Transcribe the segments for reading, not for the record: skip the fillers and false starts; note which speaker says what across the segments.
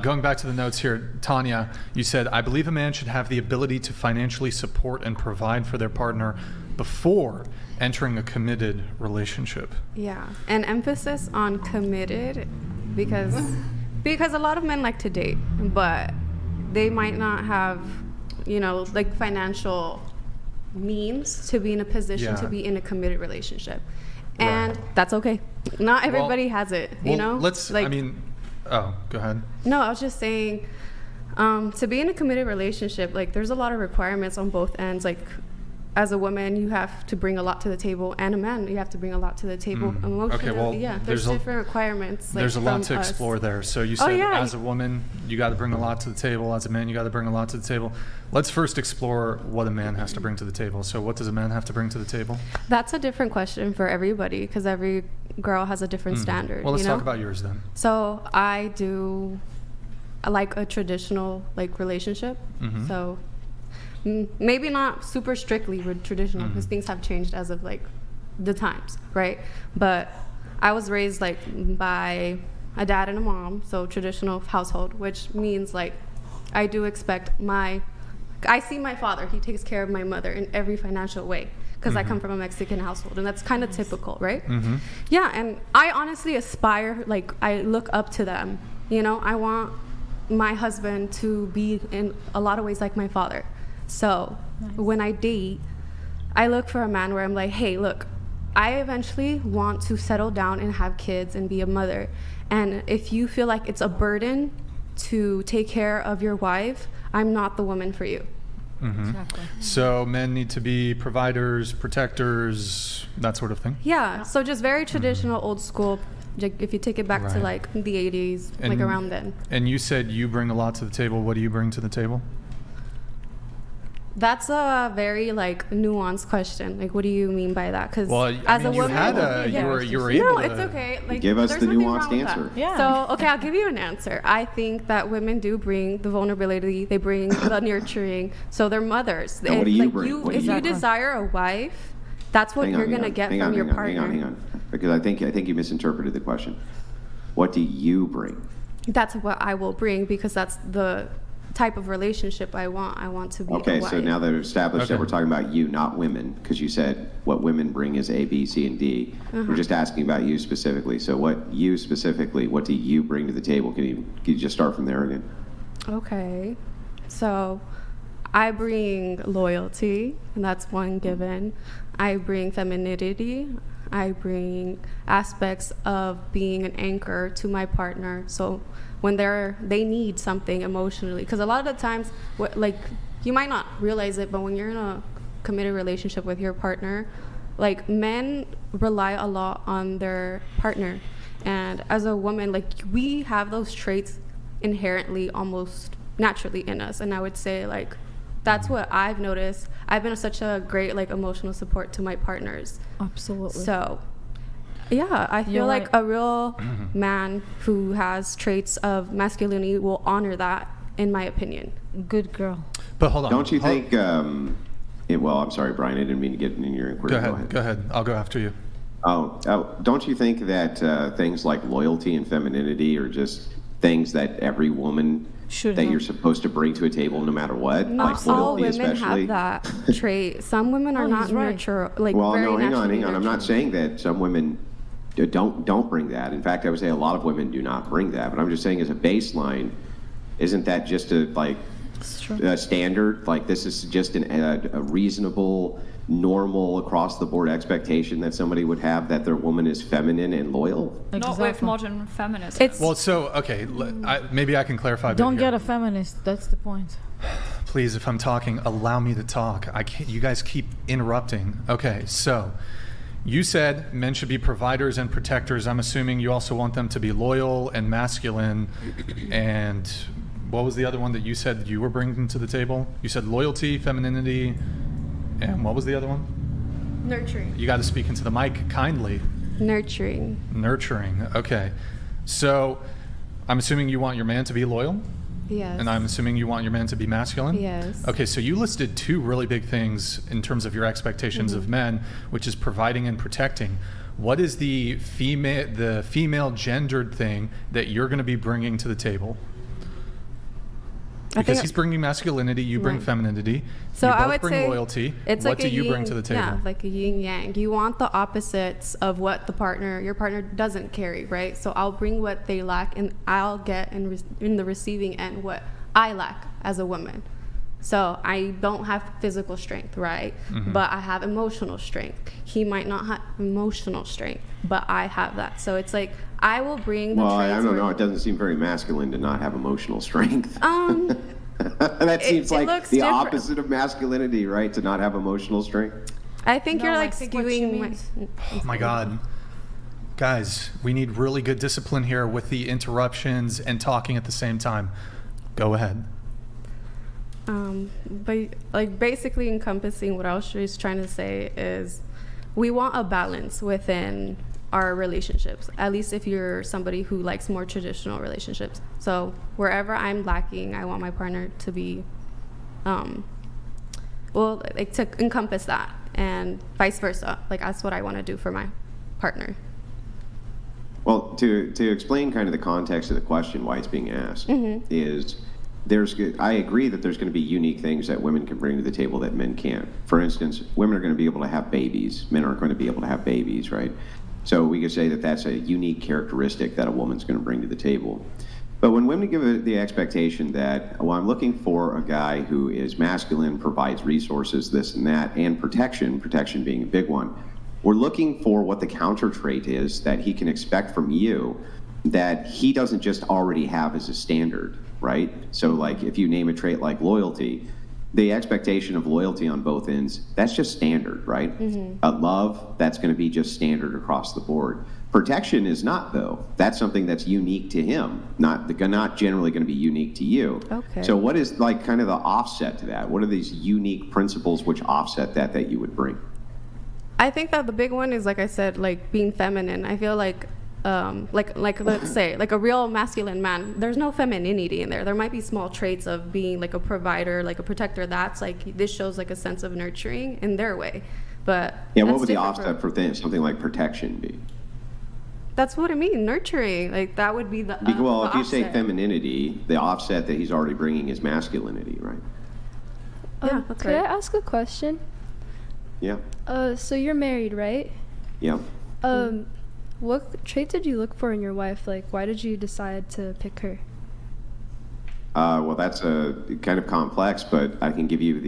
Speaker 1: Going back to the notes here, Tanya, you said, I believe a man should have the ability to financially support and provide for their partner before entering a committed relationship.
Speaker 2: Yeah, and emphasis on committed because a lot of men like to date, but they might not have, like financial means to be in a position to be in a committed relationship. And that's okay. Not everybody has it, you know?
Speaker 1: Go ahead.
Speaker 2: No, I was just saying, to be in a committed relationship, like there's a lot of requirements on both ends. Like as a woman, you have to bring a lot to the table, and a man, you have to bring a lot to the table emotionally. Okay, well, there's different requirements. Like,
Speaker 1: there's a lot to explore there. So you said as a woman, you got to bring a lot to the table. As a man, you got to bring a lot to the table. Let's first explore what a man has to bring to the table. So what does a man have to bring to the table?
Speaker 2: That's a different question for everybody because every girl has a different standard.
Speaker 1: Well, let's talk about yours then.
Speaker 2: So I like a traditional relationship. So maybe not super strictly traditional because things have changed as of the times, right? But I was raised by a dad and a mom, so traditional household, which means I do expect I see my father, he takes care of my mother in every financial way because I come from a Mexican household, and that's kind of typical, right? Yeah, and I honestly aspire, I look up to them, I want my husband to be in a lot of ways like my father. So when I date, I look for a man where I'm like, hey, look, I eventually want to settle down and have kids and be a mother. And if you feel like it's a burden to take care of your wife, I'm not the woman for you.
Speaker 3: Exactly.
Speaker 1: So men need to be providers, protectors, that sort of thing?
Speaker 2: Yeah, so just very traditional, old school, if you take it back to the 80s, around then. And
Speaker 1: you said you bring a lot to the table. What do you bring to the table?
Speaker 2: That's a very nuanced question. What do you mean by that? Because
Speaker 1: as a woman, you were able
Speaker 2: to. No, it's okay.
Speaker 4: Give us the nuanced answer.
Speaker 2: Yeah. So okay, I'll give you an answer. I think that women do bring the vulnerability. They bring the nurturing. So they're mothers.
Speaker 4: And what do you bring?
Speaker 2: If you desire a wife, that's what you're gonna get from your partner.
Speaker 4: Hang on. Because I think you misinterpreted the question. What do you bring?
Speaker 2: That's what I will bring because that's the type of relationship I want to be a wife.
Speaker 4: So now that we've established that we're talking about you, not women, because you said what women bring is A, B, C, and D. We're just asking about you specifically. So what do you bring to the table? Can you just start from there again?
Speaker 2: Okay. So I bring loyalty, and that's one given. I bring femininity. I bring aspects of being an anchor to my partner. So when they need something emotionally, because a lot of the times, you might not realize it, but when you're in a committed relationship with your partner, men rely a lot on their partner, and as a woman, we have those traits inherently, almost naturally in us. And I would say that's what I've noticed. I've been such a great emotional support to my partners.
Speaker 3: Absolutely.
Speaker 2: So yeah, I feel a real man who has traits of masculinity will honor that, in my opinion.
Speaker 3: Good girl.
Speaker 1: But hold on.
Speaker 4: Don't you think, I'm sorry, Brian, I didn't mean to get in your inquiry.
Speaker 1: Go ahead. I'll go after you.
Speaker 4: Don't you think that things like loyalty and femininity are just things that every woman you're supposed to bring to a table no matter what?
Speaker 2: Not all women have that trait. Some women are not nurture.
Speaker 4: Hang on. I'm not saying that some women don't bring that. In fact, I would say a lot of women do not bring that. But I'm just saying, as a baseline, isn't that just a standard? This is just a reasonable, normal, across the board expectation that somebody would have, that their woman is feminine and loyal?
Speaker 5: Exactly. Not with modern feminism.
Speaker 1: Maybe I can clarify.
Speaker 3: Don't get a feminist. That's the point.
Speaker 1: Please, if I'm talking, allow me to talk. You guys keep interrupting. Okay, so you said men should be providers and protectors. I'm assuming you also want them to be loyal and masculine. And what was the other one that you said you were bringing to the table? You said loyalty, femininity, and what was the other one?
Speaker 2: Nurturing.
Speaker 1: You got to speak into the mic kindly.
Speaker 2: Nurturing.
Speaker 1: Okay. So I'm assuming you want your man to be loyal?
Speaker 2: Yes.
Speaker 1: And I'm assuming you want your man to be masculine?
Speaker 2: Yes.
Speaker 1: Okay, so you listed two really big things in terms of your expectations of men, which is providing and protecting. What is the female gendered thing that you're going to be bringing to the table? Because he's bringing masculinity, you bring femininity.
Speaker 2: So
Speaker 1: you both
Speaker 2: I would
Speaker 1: bring
Speaker 2: say
Speaker 1: loyalty.
Speaker 2: it's
Speaker 1: What
Speaker 2: like
Speaker 1: do you bring to the table?
Speaker 2: Yeah, like a yin yang. You want the opposites of what your partner doesn't carry, right? So I'll bring what they lack, and I'll get in the receiving end what I lack as a woman. So I don't have physical strength, right?
Speaker 1: Mm-hmm.
Speaker 2: But I have emotional strength. He might not have emotional strength, but I have that. So it's like I will bring the
Speaker 4: Well,
Speaker 2: traits
Speaker 4: I don't
Speaker 2: where-
Speaker 4: know. It doesn't seem very masculine to not have emotional strength. That seems like
Speaker 2: looks
Speaker 4: the
Speaker 2: different.
Speaker 4: opposite of masculinity, right? To not have emotional strength.
Speaker 2: I think
Speaker 3: No,
Speaker 2: you're
Speaker 3: I
Speaker 2: like
Speaker 3: think what she
Speaker 2: skewing my.
Speaker 3: means.
Speaker 1: Oh my God. Guys, we need really good discipline here with the interruptions and talking at the same time. Go ahead.
Speaker 2: But like basically encompassing what I was just trying to say is we want a balance within our relationships, at least if you're somebody who likes more traditional relationships. So wherever I'm lacking, I want my partner to be, like to encompass that, and vice versa. Like that's what I want to do for my partner.
Speaker 4: Well, to explain kind of the context of the question, why it's being asked, is I agree that there's going to be unique things that women can bring to the table that men can't. For instance, women are going to be able to have babies. Men aren't going to be able to have babies, right? So we could say that that's a unique characteristic that a woman's going to bring to the table. But when women give it the expectation that, well, I'm looking for a guy who is masculine, provides resources, this and that, and protection being a big one, we're looking for what the counter trait is that he can expect from you that he doesn't just already have as a standard, right? So like if you name a trait like loyalty, the expectation of loyalty on both ends, that's just standard, right? Love, that's going to be just standard across the board. Protection is not, though. That's something that's unique to him, not generally going to be unique to you.
Speaker 2: Okay.
Speaker 4: So what is like kind of the offset to that? What are these unique principles which offset that you would bring?
Speaker 2: I think that the big one is, like I said, like being feminine. I feel like let's say like a real masculine man, there's no femininity in there. There might be small traits of being like a provider, like a protector. That's like, this shows like a sense of nurturing in their way. But
Speaker 4: yeah, what
Speaker 2: that's
Speaker 4: would the
Speaker 2: different
Speaker 4: offset for something like protection be?
Speaker 2: That's what I mean, nurturing. Like that would be the
Speaker 4: Well,
Speaker 2: the
Speaker 4: if you say
Speaker 2: offset.
Speaker 4: femininity, the offset that he's already bringing is masculinity, right?
Speaker 2: Yeah, that's
Speaker 6: Could I
Speaker 2: right.
Speaker 6: ask a question?
Speaker 4: Yeah.
Speaker 6: So you're married, right?
Speaker 4: Yeah.
Speaker 6: What traits did you look for in your wife? Like, why did you decide to pick her?
Speaker 4: Well, that's a kind of complex, but I can give you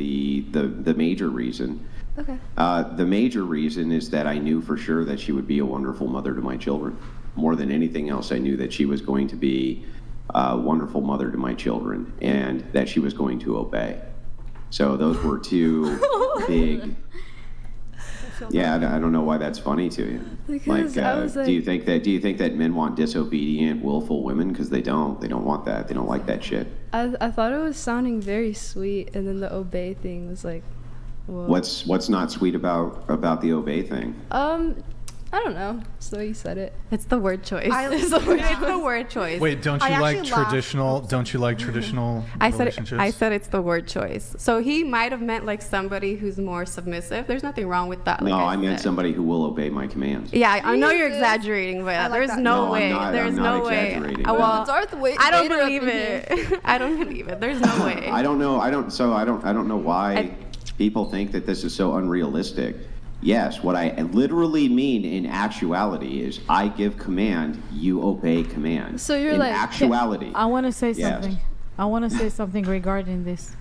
Speaker 4: the major reason.
Speaker 6: Okay.
Speaker 4: The major reason is that I knew for sure that she would be a wonderful mother to my children. More than anything else, I knew that she was going to be a wonderful mother to my children and that she was going to obey. So those were two big... Yeah, I don't know why that's funny to you.
Speaker 6: Because I was
Speaker 4: do you think that men want disobedient, willful women? Because they don't. They don't want that. They don't like that shit.
Speaker 6: I thought it was sounding very sweet, and then the obey thing was like, whoa.
Speaker 4: What's not sweet about the obey thing?
Speaker 6: I don't know. It's the way you said it.
Speaker 2: It's the word choice.
Speaker 3: It's
Speaker 2: the word choice.
Speaker 1: Wait, don't
Speaker 3: I
Speaker 1: you like
Speaker 3: actually laughed.
Speaker 1: traditional? Don't you like traditional
Speaker 2: I said
Speaker 1: relationships?
Speaker 2: it's the word choice. So he might have meant like somebody who's more submissive. There's nothing wrong with that. Like
Speaker 4: No, I meant
Speaker 2: said.
Speaker 4: somebody who will obey my commands.
Speaker 2: Yeah, I know you're
Speaker 3: Jesus.
Speaker 2: exaggerating, but
Speaker 3: I like
Speaker 2: there's
Speaker 3: that.
Speaker 2: no
Speaker 4: No,
Speaker 2: way.
Speaker 4: I'm not-
Speaker 2: There's
Speaker 4: I'm not
Speaker 2: no way.
Speaker 4: exaggerating,
Speaker 2: Well,
Speaker 4: but-
Speaker 3: Darth Vader
Speaker 2: I don't
Speaker 3: up in
Speaker 2: believe
Speaker 3: here.
Speaker 2: it. I don't believe it. There's no way.
Speaker 4: I don't know. I don't know why people think that this is so unrealistic. Yes, what I literally mean in actuality is I give command, you obey command.
Speaker 6: So you're
Speaker 4: in
Speaker 6: like-
Speaker 4: actuality.
Speaker 3: I want to say
Speaker 4: Yes.
Speaker 3: something. I want to say something regarding this.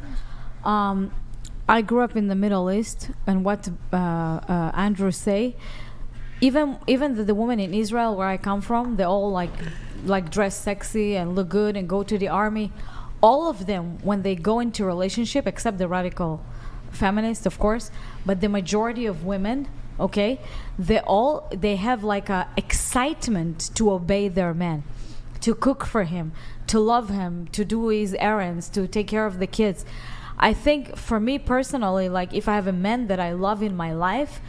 Speaker 3: I grew up in the Middle East, and what Andrew say, even the women in Israel where I come from, they all like dress sexy and look good and go to the army. All of them, when they go into a relationship, except the radical feminists, of course, but the majority of women, okay, they have like a excitement to obey their man, to cook for him, to love him, to do his errands, to take care of the kids. I think for me personally, like if I have a man that I love in my life,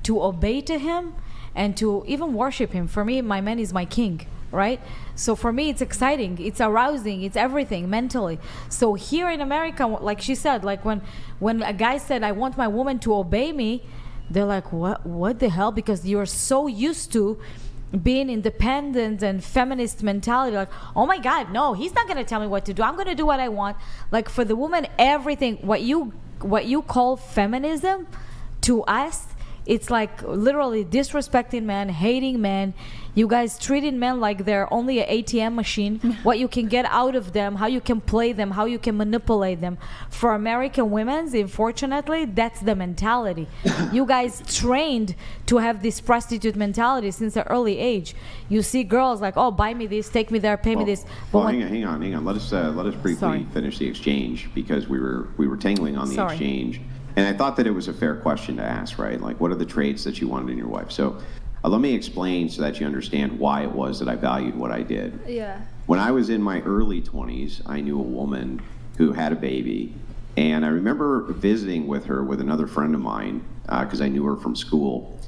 Speaker 3: to obey to him and to even worship him. For me, my man is my king, right? So for me, it's exciting, it's arousing, it's everything mentally. So here in America, like she said, like when a guy said, I want my woman to obey me, they're like, what the hell? Because you're so used to being independent and feminist mentality, like, oh my God, no, he's not going to tell me what to do. I'm going to do what I want. Like, for the woman, everything, what you call feminism, to us, it's like literally disrespecting men, hating men. You guys treating men like they're only an ATM machine. What you can get out of them, how you can play them, how you can manipulate them. For American women, unfortunately, that's the mentality. You guys trained to have this prostitute mentality since an early age. You see girls like, oh, buy me this, take me there, pay me this.
Speaker 4: But hang on. Let us briefly finish the exchange, because we were tangling on the exchange. And I thought that it was a fair question to ask, right? Like, what are the traits that you wanted in your wife? So let me explain so that you understand why it was that I valued what I did.
Speaker 6: Yeah.
Speaker 4: When I was in my early 20s, I knew a woman who had a baby. And I remember visiting with her with another friend of mine, because I knew her from school.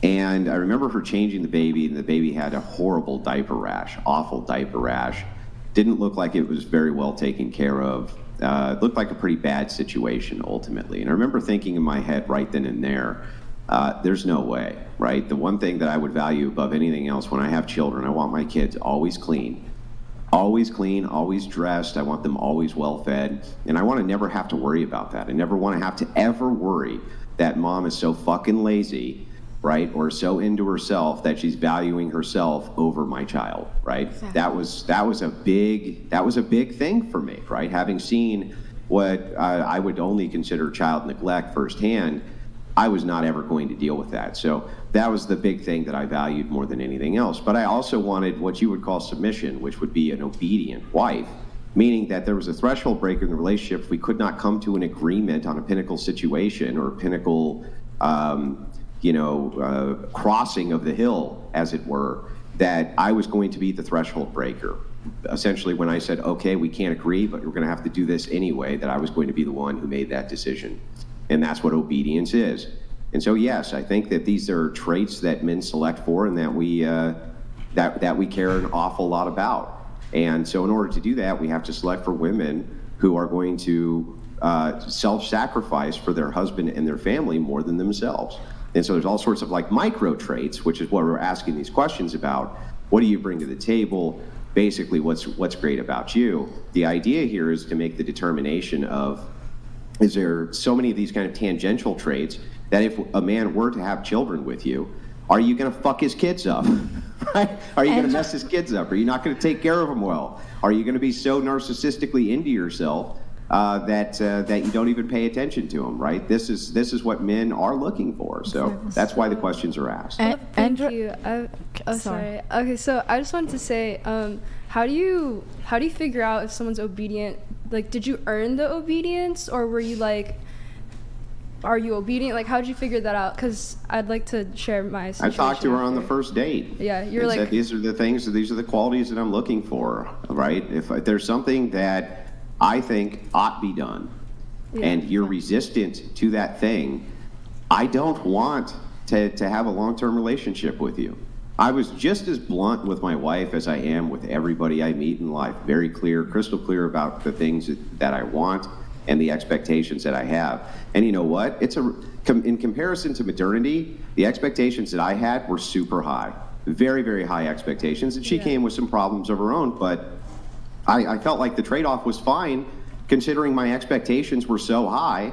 Speaker 4: And I remember her changing the baby, and the baby had a horrible diaper rash, awful diaper rash. Didn't look like it was very well taken care of. It looked like a pretty bad situation ultimately. And I remember thinking in my head right then and there, there's no way, right? The one thing that I would value above anything else when I have children, I want my kids always clean, always dressed. I want them always well fed. And I want to never have to worry about that. I never want to have to ever worry that mom is so fucking lazy, right? Or so into herself that she's valuing herself over my child, right? Exactly. That was a big thing for me, right? Having seen what I would only consider child neglect firsthand, I was not ever going to deal with that. So that was the big thing that I valued more than anything else. But I also wanted what you would call submission, which would be an obedient wife, meaning that there was a threshold breaker in the relationship if we could not come to an agreement on a pinnacle situation or a pinnacle crossing of the hill, as it were, that I was going to be the threshold breaker. Essentially, when I said, okay, we can't agree, but we're going to have to do this anyway, that I was going to be the one who made that decision. And that's what obedience is. And so, yes, I think that these are traits that men select for and that we care an awful lot about. And so in order to do that, we have to select for women who are going to self-sacrifice for their husband and their family more than themselves. And so there's all sorts of like micro traits, which is what we're asking these questions about. What do you bring to the table? Basically, what's great about you? The idea here is to make the determination of, is there so many of these kind of tangential traits that if a man were to have children with you, are you going to fuck his kids up? Right? Are you going to mess his kids up? Are you not going to take care of them well? Are you going to be so narcissistically into yourself that you don't even pay attention to them, right? This is what men are looking for. So that's why the questions are asked.
Speaker 6: Thank you. Sorry. Okay, so I just wanted to say, how do you figure out if someone's obedient? Like, did you earn the obedience, or were you like, are you obedient? Like, how did you figure that out? Because I'd like to share my situation.
Speaker 4: I talked to her on the first date.
Speaker 6: Yeah, you're like,
Speaker 4: said, these are the qualities that I'm looking for, right? If there's something that I think ought be done, and you're resistant to that thing, I don't want to have a long-term relationship with you. I was just as blunt with my wife as I am with everybody I meet in life. Very clear, crystal clear about the things that I want and the expectations that I have. And you know what? In comparison to modernity, the expectations that I had were super high. Very, very high expectations. And she came with some problems of her own, but I felt like the trade-off was fine considering my expectations were so high,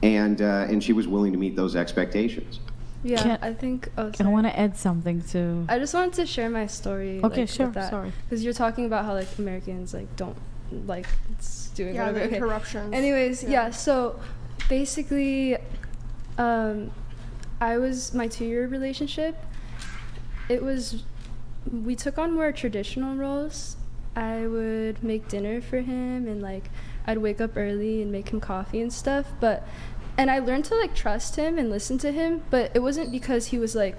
Speaker 4: and she was willing to meet those expectations.
Speaker 6: Yeah, I think. Oh, sorry.
Speaker 3: I want to add something to.
Speaker 6: I just wanted to share my story.
Speaker 3: Okay,
Speaker 6: like,
Speaker 3: sure.
Speaker 6: with that.
Speaker 3: Sorry.
Speaker 6: Because you're talking about how like Americans like don't like doing whatever.
Speaker 7: The interruptions.
Speaker 6: Anyways, so basically, my 2-year relationship. We took on more traditional roles. I would make dinner for him, and like I'd wake up early and make him coffee and stuff, and I learned to like trust him and listen to him, but it wasn't because he was like,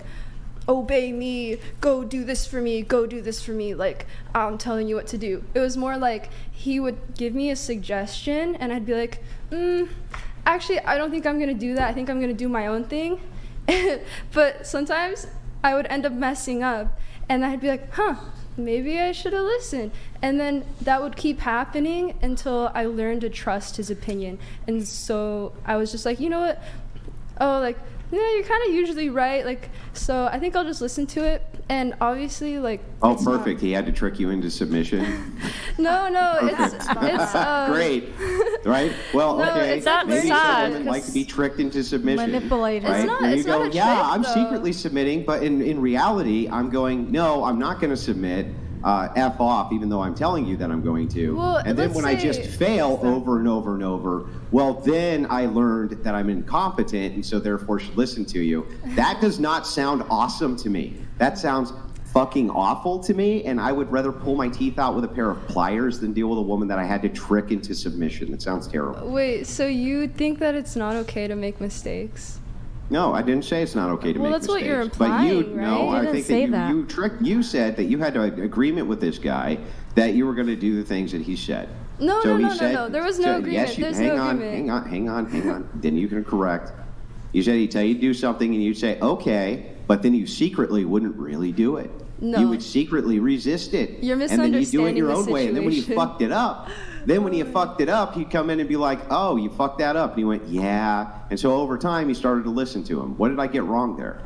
Speaker 6: obey me, go do this for me, like I'm telling you what to do. It was more like he would give me a suggestion and I'd be like, actually I don't think I'm gonna do that, I think I'm gonna do my own thing. But sometimes I would end up messing up and I'd be like, maybe I should have listened. And then that would keep happening until I learned to trust his opinion. And so I was just like, you know what? Oh, like, Yeah, you're kind of usually right. Like, so I think I'll just listen to it. And obviously, like.
Speaker 4: Oh, perfect. He had to trick you into submission.
Speaker 6: No, it's
Speaker 4: great, right? Well,
Speaker 6: No,
Speaker 4: okay.
Speaker 6: it's not
Speaker 4: Maybe
Speaker 6: sad,
Speaker 4: some women like to be tricked into submission.
Speaker 3: Manipulated.
Speaker 4: Right?
Speaker 6: It's not-
Speaker 4: And
Speaker 6: it's
Speaker 4: you go,
Speaker 6: not a
Speaker 4: yeah,
Speaker 6: trick,
Speaker 4: I'm
Speaker 6: though."
Speaker 4: secretly submitting, but in reality, I'm going, no, I'm not going to submit. F off, even though I'm telling you that I'm going to.
Speaker 6: Well,
Speaker 4: and then
Speaker 6: let's
Speaker 4: when I
Speaker 6: say-
Speaker 4: just fail over and over and over, well, then I learned that I'm incompetent and so therefore should listen to you. That does not sound awesome to me. That sounds fucking awful to me, and I would rather pull my teeth out with a pair of pliers than deal with a woman that I had to trick into submission. That sounds terrible.
Speaker 6: Wait, so you think that it's not okay to make mistakes?
Speaker 4: No, I didn't say it's not okay to
Speaker 6: Well,
Speaker 4: make
Speaker 6: that's
Speaker 4: mistakes.
Speaker 6: what you're
Speaker 4: But you,
Speaker 6: implying,
Speaker 4: no,
Speaker 6: right?
Speaker 4: I
Speaker 3: You
Speaker 4: think
Speaker 3: didn't say
Speaker 4: that you
Speaker 3: that.
Speaker 4: tricked. You said that you had an agreement with this guy that you were going to do the things that he said.
Speaker 6: No,
Speaker 4: So
Speaker 6: no,
Speaker 4: he
Speaker 6: no,
Speaker 4: said,
Speaker 6: no, no. There was no agreement.
Speaker 4: Yes, you,
Speaker 6: There's
Speaker 4: hang
Speaker 6: no
Speaker 4: on,
Speaker 6: agreement.
Speaker 4: hang on. Then you can correct. You said he'd tell you to do something, and you'd say okay, but then you secretly wouldn't really do it.
Speaker 6: No.
Speaker 4: You would secretly resist it.
Speaker 6: You're
Speaker 4: And then you do it
Speaker 6: misunderstanding
Speaker 4: your
Speaker 6: the
Speaker 4: own way. And then when you
Speaker 6: situation.
Speaker 4: fucked it up, he'd come in and be like, oh, you fucked that up. And he went, yeah. And so over time, you started to listen to him. What did I get wrong there?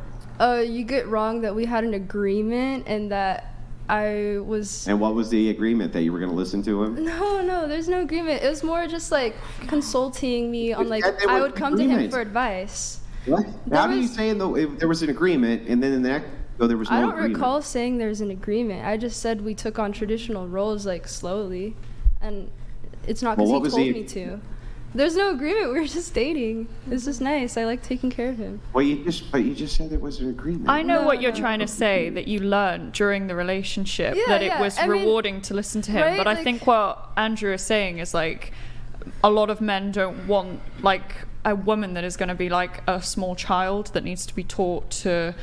Speaker 6: You get wrong that we had an agreement and that I was.
Speaker 4: And what was the agreement, that you were going to listen to him?
Speaker 6: No, there's no agreement. It was more just like consulting me on like
Speaker 4: There was
Speaker 6: I would come to him
Speaker 4: agreement.
Speaker 6: for advice.
Speaker 4: What?
Speaker 6: There
Speaker 4: How do you
Speaker 6: was-
Speaker 4: say if there was an agreement and then in the next, oh, there was no
Speaker 6: I don't
Speaker 4: agreement?
Speaker 6: recall saying there's an agreement. I just said we took on traditional roles like slowly, and it's not
Speaker 4: Well,
Speaker 6: because
Speaker 4: what
Speaker 6: he
Speaker 4: was
Speaker 6: told
Speaker 4: the-
Speaker 6: me to. There's no agreement. We were just dating. It's just nice. I like taking care of him.
Speaker 4: Well, you just said there was an agreement.
Speaker 5: I know
Speaker 6: No,
Speaker 5: what you're
Speaker 6: no.
Speaker 5: trying to say, that you learned during the relationship
Speaker 6: Yeah,
Speaker 5: that it
Speaker 6: yeah,
Speaker 5: was
Speaker 6: I mean,
Speaker 5: rewarding to listen to him.
Speaker 6: right,
Speaker 5: But I
Speaker 6: like-
Speaker 5: think what Andrew is saying is like a lot of men don't want like a woman that is going to be like a small child that needs to be taught to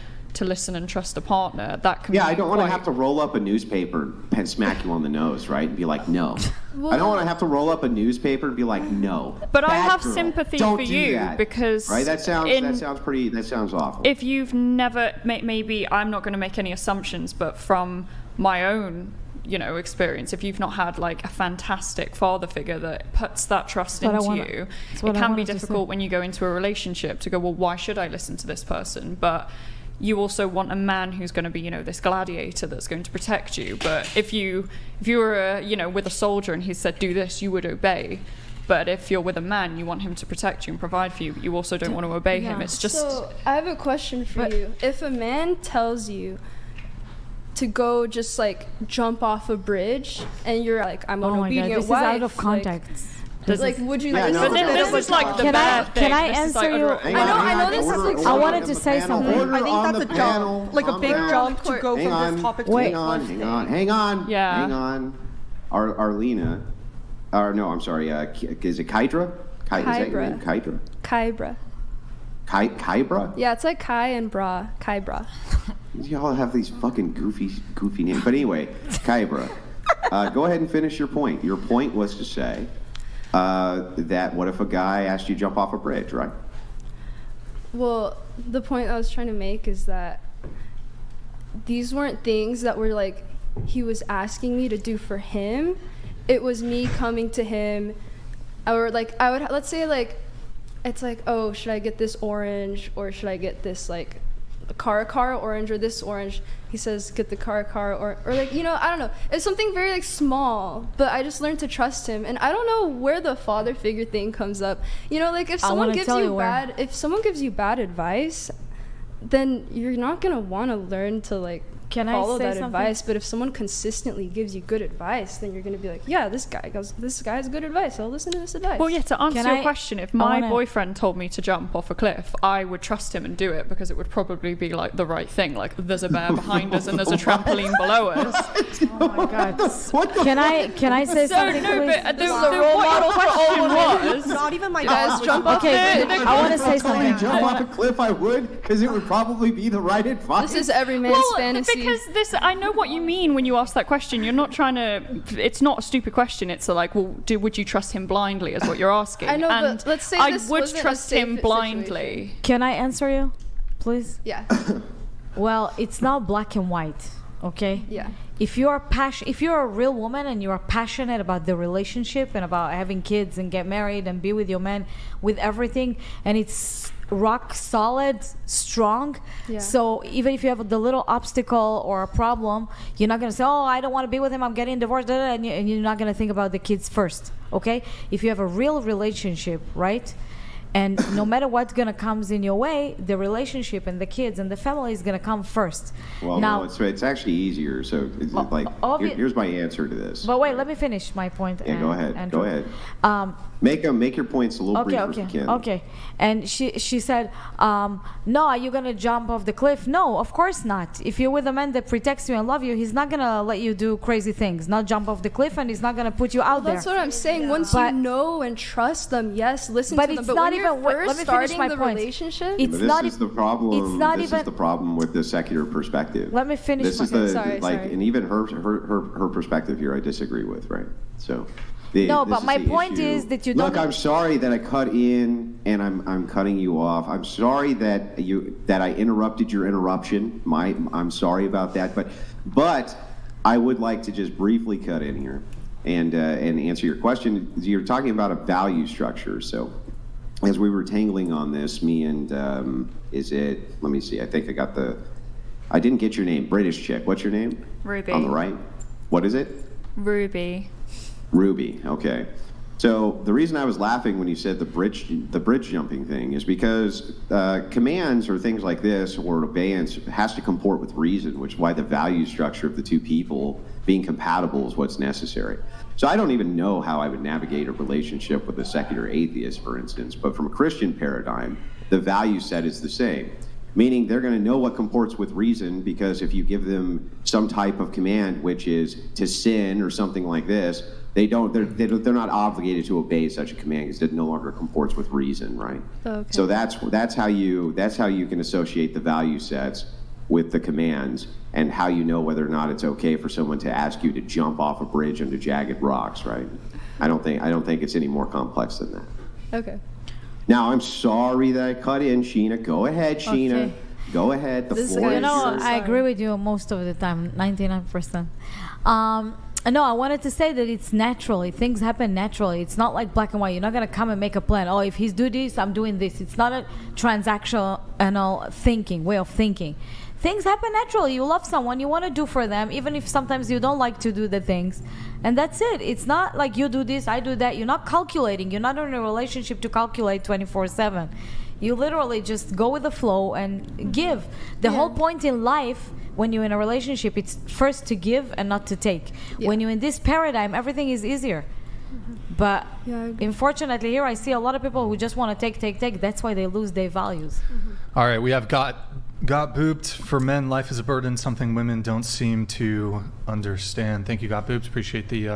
Speaker 5: listen and trust a partner. That can
Speaker 4: Yeah,
Speaker 5: be
Speaker 4: I don't want to
Speaker 5: quite-
Speaker 4: have to roll up a newspaper and smack you on the nose, right? And be like, no.
Speaker 6: Well-
Speaker 4: I don't want to have to roll up a newspaper and be like, no.
Speaker 5: But I
Speaker 4: Bad
Speaker 5: have
Speaker 4: girl.
Speaker 5: sympathy
Speaker 4: Don't
Speaker 5: for
Speaker 4: do
Speaker 5: you
Speaker 4: that.
Speaker 5: because
Speaker 4: Right? That sounds awful.
Speaker 5: if you've never maybe I'm not going to make any assumptions, but from my own experience, if you've not had like a fantastic father figure that puts that trust
Speaker 3: That's
Speaker 5: into
Speaker 3: what I wanna-
Speaker 5: you,
Speaker 3: that's
Speaker 5: it
Speaker 3: what I
Speaker 5: can be
Speaker 3: wanted to
Speaker 5: difficult
Speaker 3: say.
Speaker 5: when you go into a relationship to go, well, why should I listen to this person? But you also want a man who's going to be this gladiator that's going to protect you. But if you were with a soldier and he said do this, you would obey. But if you're with a man, you want him to protect you and provide for you, but you also don't want to obey him.
Speaker 3: Yeah.
Speaker 5: It's just
Speaker 6: So I have a question for
Speaker 3: But-
Speaker 6: you. If a man tells you to go just like jump off a bridge and you're like, I'm an
Speaker 3: Oh my
Speaker 6: obedient
Speaker 3: god, this is
Speaker 6: wife,
Speaker 3: out of context.
Speaker 6: Like, would you
Speaker 4: Yeah,
Speaker 6: listen
Speaker 4: no,
Speaker 6: to
Speaker 5: But then
Speaker 4: But
Speaker 5: this
Speaker 6: this?
Speaker 5: is like the
Speaker 3: Can I-
Speaker 5: bad thing.
Speaker 3: can I
Speaker 5: This is like
Speaker 3: answer you?
Speaker 4: Hang
Speaker 6: I know-
Speaker 4: on,
Speaker 6: I
Speaker 4: hang
Speaker 6: know
Speaker 4: on.
Speaker 6: this is
Speaker 4: Order-
Speaker 6: like-
Speaker 4: order
Speaker 3: I
Speaker 4: on
Speaker 3: wanted
Speaker 4: the
Speaker 3: to say
Speaker 4: panel.
Speaker 3: something.
Speaker 4: Order
Speaker 7: I think
Speaker 4: on
Speaker 7: that's
Speaker 4: the
Speaker 7: a
Speaker 4: panel.
Speaker 7: jump, like a
Speaker 4: Calm
Speaker 7: big
Speaker 4: down.
Speaker 7: jump to go
Speaker 4: Hang
Speaker 7: from
Speaker 4: on,
Speaker 7: this topic to
Speaker 3: Wait.
Speaker 7: the next one.
Speaker 4: hang on.
Speaker 5: Yeah.
Speaker 4: Hang on. Arlena, or no, I'm sorry. Is it Kydra? Is that your name? Kydra?
Speaker 6: Kybra.
Speaker 4: Kybra?
Speaker 6: Yeah, it's like Kai and Bra. Kybra.
Speaker 4: Y'all have these fucking goofy names. But anyway, Kybra, go ahead and finish your point. Your point was to say that what if a guy asked you to jump off a bridge, right?
Speaker 6: Well, the point I was trying to make is that these weren't things that were like he was asking me to do for him. It was me coming to him, or like I would let's say like it's like, oh, should I get this orange or should I get this like cara orange or this orange? He says get the cara or like I don't know. It's something very like small, but I just learned to trust him, and I don't know where the father figure thing comes up. Like if someone
Speaker 3: wanna
Speaker 6: gives
Speaker 3: tell
Speaker 6: you
Speaker 3: you where.
Speaker 6: if someone gives you bad advice, then you're not gonna want to learn to like
Speaker 3: Can I
Speaker 6: follow
Speaker 3: say
Speaker 6: that
Speaker 3: something?
Speaker 6: advice. But if someone consistently gives you good advice, then you're gonna be like, yeah, this guy has good advice. I'll listen to this advice.
Speaker 5: Well, yeah, to answer
Speaker 3: Can
Speaker 5: your
Speaker 3: I-
Speaker 5: question, if
Speaker 3: I
Speaker 5: my
Speaker 3: wanna-
Speaker 5: boyfriend told me to jump off a cliff, I would trust him and do it because it would probably be like the right thing. Like there's a bear behind us and there's a trampoline below us.
Speaker 3: Oh my god. Can I say
Speaker 5: So
Speaker 3: something,
Speaker 5: no,
Speaker 3: please?
Speaker 5: but what your question was.
Speaker 7: Not even my
Speaker 6: Guys,
Speaker 7: dog would
Speaker 6: jump
Speaker 7: do
Speaker 6: off
Speaker 7: that.
Speaker 3: Okay, I want to say
Speaker 4: If I
Speaker 3: something.
Speaker 4: jump off a cliff, I would, because it would probably be the right advice.
Speaker 6: this is every man's
Speaker 5: Well,
Speaker 6: fantasy.
Speaker 5: because I know what you mean when you ask that question. You're not trying to. It's not a stupid question. It's like, well, would you trust him blindly? Is what you're asking.
Speaker 6: I know,
Speaker 5: and
Speaker 6: but let's say
Speaker 5: I
Speaker 6: this
Speaker 5: would
Speaker 6: wasn't a
Speaker 5: trust
Speaker 6: safe
Speaker 5: him blindly.
Speaker 3: Can I answer you, please?
Speaker 6: yeah,
Speaker 3: Well, it's not black and white, okay?
Speaker 6: yeah.
Speaker 3: If you're a real woman and you are passionate about the relationship and about having kids and get married and be with your man with everything, and it's rock solid, strong.
Speaker 6: Yeah.
Speaker 3: So even if you have the little obstacle or a problem, you're not going to say, oh, I don't want to be with him, I'm getting divorced, and you're not going to think about the kids first, okay? If you have a real relationship, right? And no matter what gonna comes in your way, the relationship and the kids and the family is gonna come first.
Speaker 4: Well,
Speaker 3: now,
Speaker 4: no, it's actually easier. So it's like, here's my answer to this.
Speaker 3: But wait, let me finish my point.
Speaker 4: Yeah, go ahead.
Speaker 3: Andrew.
Speaker 4: Go ahead. Make your points a little briefer if you can.
Speaker 3: Okay. And she said, no, are you gonna jump off the cliff? No, of course not. If you're with a man that protects you and loves you, he's not gonna let you do crazy things, not jump off the cliff, and he's not gonna put you out there.
Speaker 6: That's what I'm saying. Once
Speaker 3: But-
Speaker 6: you know and trust them, yes, listen
Speaker 3: But
Speaker 6: to them.
Speaker 3: it's
Speaker 6: But
Speaker 3: not
Speaker 6: when you're
Speaker 3: even- let
Speaker 6: first
Speaker 3: me finish
Speaker 6: starting
Speaker 3: my
Speaker 6: the
Speaker 3: point.
Speaker 6: relationship,
Speaker 3: It's
Speaker 4: But
Speaker 3: not
Speaker 4: this is
Speaker 3: e-
Speaker 4: the problem.
Speaker 3: it's not
Speaker 4: this
Speaker 3: even-
Speaker 4: is the problem with the secular perspective.
Speaker 3: Let me finish
Speaker 4: This
Speaker 3: my-
Speaker 4: is the
Speaker 6: Sorry,
Speaker 4: like,
Speaker 6: sorry.
Speaker 4: and even her perspective here, I disagree with, right? So.
Speaker 3: No,
Speaker 4: this
Speaker 3: but
Speaker 4: is
Speaker 3: my
Speaker 4: the
Speaker 3: point
Speaker 4: issue.
Speaker 3: is that you
Speaker 4: Look,
Speaker 3: don't-
Speaker 4: I'm sorry that I cut in and I'm cutting you off. I'm sorry that I interrupted your interruption. I'm sorry about that. But I would like to just briefly cut in here and answer your question. You're talking about a value structure. So as we were tangling on this, me and let me see. I think I didn't get your name. British chick. What's your name?
Speaker 5: Ruby.
Speaker 4: On the right. What is it?
Speaker 5: Ruby.
Speaker 4: Ruby, okay. So the reason I was laughing when you said the bridge jumping thing is because commands or things like this or obeyance has to comport with reason, which is why the value structure of the two people being compatible is what's necessary. So I don't even know how I would navigate a relationship with a secular atheist, for instance, but from a Christian paradigm, the value set is the same. Meaning they're going to know what comports with reason, because if you give them some type of command, which is to sin or something like this, they're not obligated to obey such a command because it no longer comports with reason, right?
Speaker 6: Okay.
Speaker 4: So that's how you can associate the value sets with the commands, and how you know whether or not it's okay for someone to ask you to jump off a bridge into jagged rocks, right? I don't think it's any more complex than that.
Speaker 6: okay.
Speaker 4: Now, I'm sorry that I cut in, Sheena. Go ahead, Sheena.
Speaker 3: Okay.
Speaker 4: Go ahead. The
Speaker 6: This
Speaker 4: floor
Speaker 6: guy-
Speaker 4: is
Speaker 3: You know,
Speaker 4: yours.
Speaker 3: I agree with you most of the time, 99%. No, I wanted to say that it's naturally. Things happen naturally. It's not like black and white. You're not going to come and make a plan. Oh, if he's doing this, I'm doing this. It's not a transactional way of thinking. Things happen naturally. You love someone, you want to do for them, even if sometimes you don't like to do the things. And that's it. It's not like you do this, I do that. You're not calculating. You're not in a relationship to calculate 24/7. You literally just go with the flow and give. The whole point in life, when you're in a relationship, it's first to give and not to take.
Speaker 6: Yeah.
Speaker 3: When you're in this paradigm, everything is easier. But
Speaker 6: Yeah, I agree.
Speaker 3: unfortunately, here I see a lot of people who just want to take. That's why they lose their values.
Speaker 1: All right, we have got booped. For men, life is a burden, something women don't seem to understand. Thank you, got booped. Appreciate the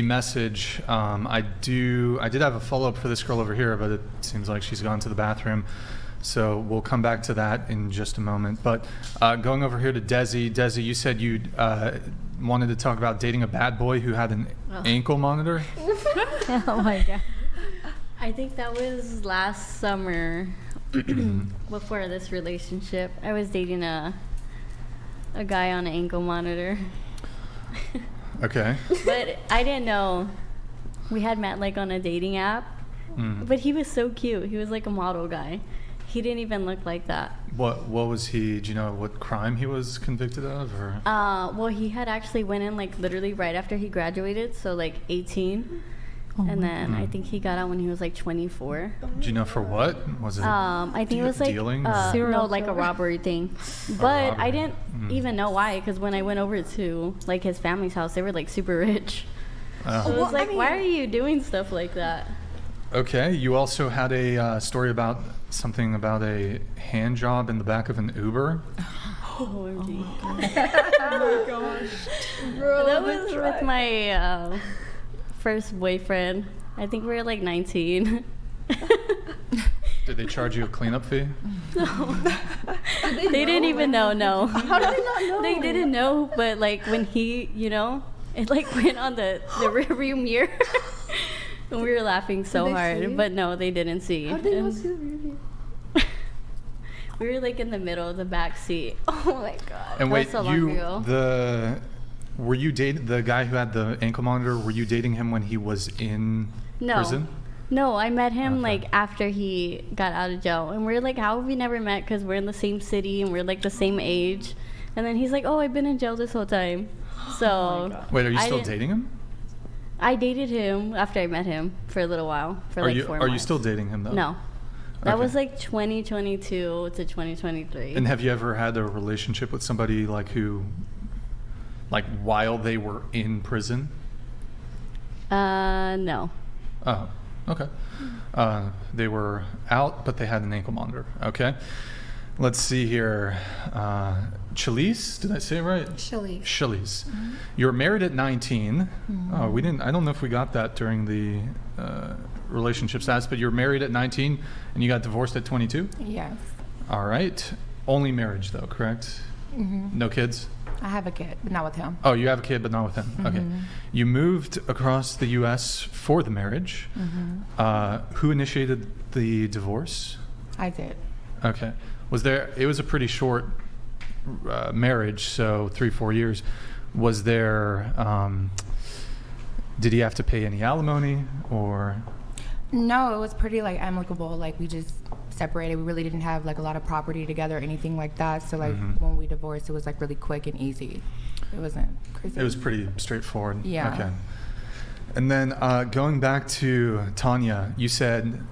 Speaker 1: message. I did have a follow-up for this girl over here, but it seems like she's gone to the bathroom. So we'll come back to that in just a moment. But going over here to Desi. Desi, you said you wanted to talk about dating a bad boy who had an ankle monitor.
Speaker 3: Oh my God.
Speaker 7: I think that was last summer before this relationship. I was dating a guy on an ankle monitor.
Speaker 1: Okay.
Speaker 7: But I didn't know. We had met like on a dating app. But he was so cute. He was like a model guy. He didn't even look like that.
Speaker 1: What was he? Do you know what crime he was convicted of? Or
Speaker 7: Well, he had actually went in like literally right after he graduated, so like 18. And then I think he got out when he was like 24.
Speaker 1: do you know for what? Was it?
Speaker 7: I think it was like
Speaker 1: dealing?
Speaker 3: Serial
Speaker 7: no, like a
Speaker 3: killer?
Speaker 7: robbery thing. But
Speaker 1: robbery.
Speaker 7: I didn't even know why, because when I went over to like his family's house, they were like super rich. So it was like, why are you doing stuff like that?
Speaker 1: Okay. You also had a story about something about a hand job in the back of an Uber.
Speaker 7: OMG. That was with my first boyfriend. I think we were like 19.
Speaker 1: Did they charge you a cleanup fee?
Speaker 7: They didn't even know, no. How did they not know? They didn't know, but like when he, it like went on the rearview mirror. And we were laughing so
Speaker 6: Did they
Speaker 7: hard,
Speaker 6: see?
Speaker 7: but no, they didn't see.
Speaker 6: How did they not
Speaker 7: And
Speaker 6: see the review?
Speaker 7: we were like in the middle of the back seat. Oh my god.
Speaker 1: And
Speaker 7: That
Speaker 1: wait,
Speaker 7: was so long ago.
Speaker 1: were you dating the guy who had the ankle monitor? Were you dating him when he was in
Speaker 7: No.
Speaker 1: prison?
Speaker 7: No, I met him
Speaker 1: Okay.
Speaker 7: like after he got out of jail, and we're like, how have we never met? Because we're in the same city and we're like the same age. And then he's like, oh, I've been in jail this whole time. So
Speaker 1: Wait, are you
Speaker 7: I
Speaker 1: still
Speaker 7: didn't-
Speaker 1: dating him?
Speaker 7: I dated him after I met him for a little while, for
Speaker 1: Are
Speaker 7: like
Speaker 1: you
Speaker 7: 4
Speaker 1: are
Speaker 7: months.
Speaker 1: you still dating him though?
Speaker 7: No, that
Speaker 1: Okay.
Speaker 7: was like 2022 to 2023.
Speaker 1: And have you ever had a relationship with somebody like who, like while they were in prison?
Speaker 7: No.
Speaker 1: Oh, okay. They were out, but they had an ankle monitor. Okay. Let's see here. Chalice, did I say it right?
Speaker 8: Chalice.
Speaker 1: Chalice. You were married at 19. Oh, we didn't. I don't know if we got that during the relationship status, but you were married at 19 and you got divorced at 22.
Speaker 8: Yes.
Speaker 1: All right. Only marriage, though, correct? No kids.
Speaker 8: I have a kid, but not with him.
Speaker 1: Oh, you have a kid, but not with him. Okay. You moved across the U.S. for the marriage. Who initiated the divorce?
Speaker 8: I did.
Speaker 1: Okay. Was there? It was a pretty short marriage, so 3-4 years. Was there? Did he have to pay any alimony or?
Speaker 8: No, it was pretty like amicable. Like we just separated. We really didn't have like a lot of property together or anything like that. So like when we divorced, it was like really quick and easy. It wasn't crazy.
Speaker 1: It was pretty straightforward.
Speaker 8: Yeah.
Speaker 1: Okay. And then going back to Tanya, you said,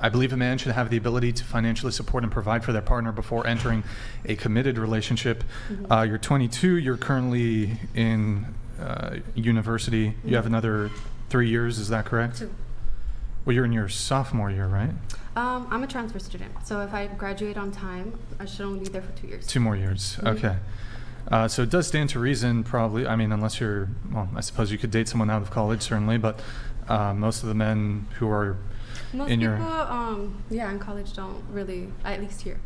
Speaker 1: I believe a man should have the ability to financially support and provide for their partner before entering a committed relationship. You're 22. You're currently in university. You have another 3 years. Is that correct?
Speaker 2: 2.
Speaker 1: Well, you're in your sophomore year, right?
Speaker 2: I'm a transfer student, so if I graduate on time, I should only be there for 2 years.
Speaker 1: 2 more years. Okay. So it does stand to reason, probably. I mean, unless you're, well, I suppose you could date someone out of college, certainly, but most of the men who are
Speaker 2: Most
Speaker 1: in
Speaker 2: people,
Speaker 1: your.
Speaker 2: in college don't really, at least here,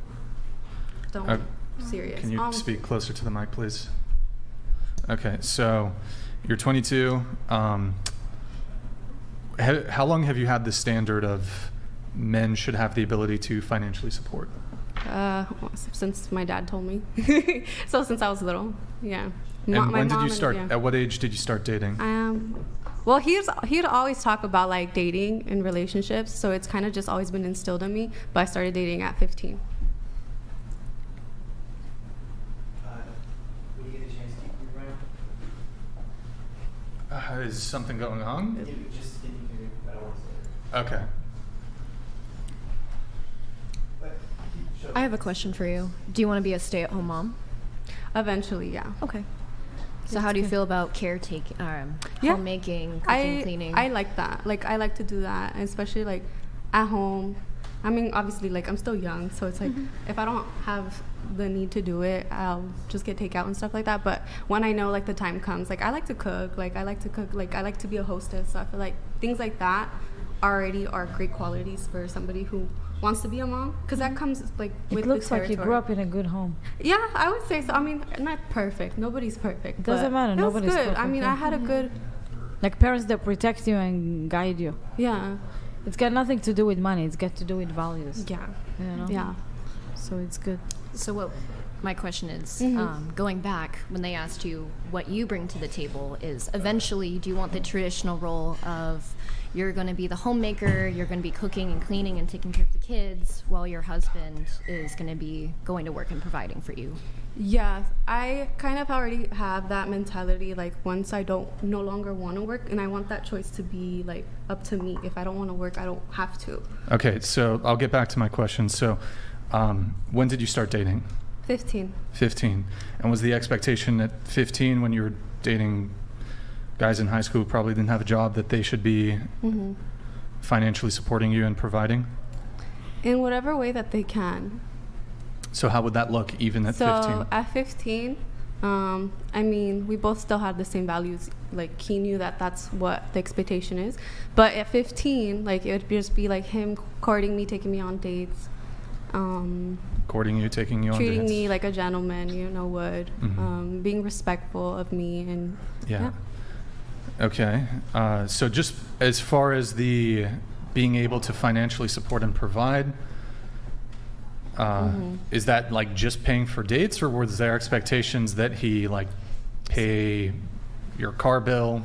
Speaker 2: don't serious.
Speaker 1: Can you speak closer to the mic, please? Okay, so you're 22. How long have you had this standard of men should have the ability to financially support?
Speaker 2: Since my dad told me. So since I was little, yeah.
Speaker 1: And
Speaker 2: My
Speaker 1: when did
Speaker 2: mom
Speaker 1: you start?
Speaker 2: yeah.
Speaker 1: At what age did you start dating?
Speaker 2: Well, he'd always talk about like dating and relationships, so it's kind of just always been instilled in me. But I started dating at 15.
Speaker 9: When you get a chance, keep your round.
Speaker 1: Is something going on?
Speaker 9: Just if you can, I don't want to say it.
Speaker 1: Okay.
Speaker 9: But keep
Speaker 10: I have a question for you. Do you want to be a stay-at-home mom?
Speaker 2: Eventually, yeah.
Speaker 10: Okay. So how do you feel about caretaking,
Speaker 2: Yeah.
Speaker 10: homemaking, cooking, cleaning?
Speaker 2: I like that. Like I like to do that, and especially like at home. I mean, obviously, like I'm still young, so it's like if I don't have the need to do it, I'll just get takeout and stuff like that. But when I know like the time comes, like I like to cook. Like I like to be a hostess. So I feel like things like that already are great qualities for somebody who wants to be a mom, because that comes like with
Speaker 3: It looks
Speaker 2: the
Speaker 3: like you
Speaker 2: territory.
Speaker 3: grew up in a good home.
Speaker 2: Yeah, I would say so. I mean, not perfect. Nobody's perfect.
Speaker 3: Doesn't
Speaker 2: but
Speaker 3: matter,
Speaker 2: It was
Speaker 3: nobody's
Speaker 2: good. I
Speaker 3: perfect,
Speaker 2: mean,
Speaker 3: yeah.
Speaker 2: I had a good.
Speaker 3: Like parents that protect you and guide you.
Speaker 2: Yeah.
Speaker 3: It's got nothing to do with money. It's got to do with values.
Speaker 2: Yeah.
Speaker 3: You know?
Speaker 2: Yeah.
Speaker 3: So it's good.
Speaker 10: So what my question is, going back, when they asked you what you bring to the table is eventually, do you want the traditional role of you're going to be the homemaker, you're going to be cooking and cleaning and taking care of the kids while your husband is going to be going to work and providing for you?
Speaker 2: Yeah, I kind of already have that mentality. Like once I don't no longer want to work, and I want that choice to be like up to me. If I don't want to work, I don't have to.
Speaker 1: Okay, so I'll get back to my question. So, when did you start dating?
Speaker 2: 15.
Speaker 1: 15. And was the expectation at 15, when you were dating guys in high school who probably didn't have a job, that they should be financially supporting you and providing?
Speaker 2: In whatever way that they can.
Speaker 1: So how would that look even at 15?
Speaker 2: So at 15, I mean, we both still had the same values. Like he knew that that's what the expectation is. But at 15, like it would just be like him courting me, taking me on dates.
Speaker 1: Courting you, taking you on dates?
Speaker 2: Treating me like a gentleman, would. Being respectful of me and
Speaker 1: Yeah. Okay. So just as far as the being able to financially support and provide, is that like just paying for dates, or was there expectations that he like pay your car bill,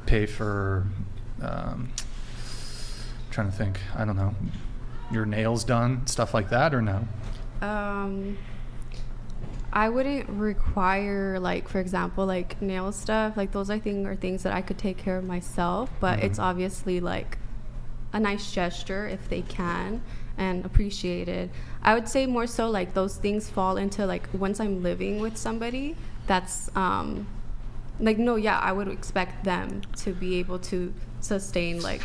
Speaker 1: pay for trying to think. I don't know. Your nails done, stuff like that, or no?
Speaker 2: I wouldn't require, like, for example, like nail stuff. Like, those I think are things that I could take care of myself, but it's obviously like a nice gesture if they can and appreciated. I would say more so like those things fall into like once I'm living with somebody, that's like, no, yeah, I would expect them to be able to sustain like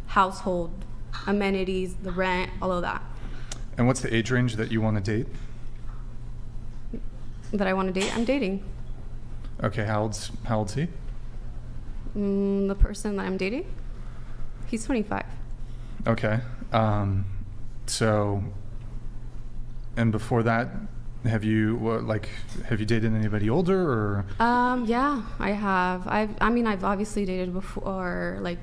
Speaker 2: household amenities, the rent, all of that.
Speaker 1: And what's the age range that you want to date?
Speaker 2: That I want to date? I'm dating.
Speaker 1: Okay, how old's he?
Speaker 2: The person that I'm dating? He's 25.
Speaker 1: Okay. So, and before that, have you dated anybody older or?
Speaker 2: Yeah, I have. I've obviously dated before, like,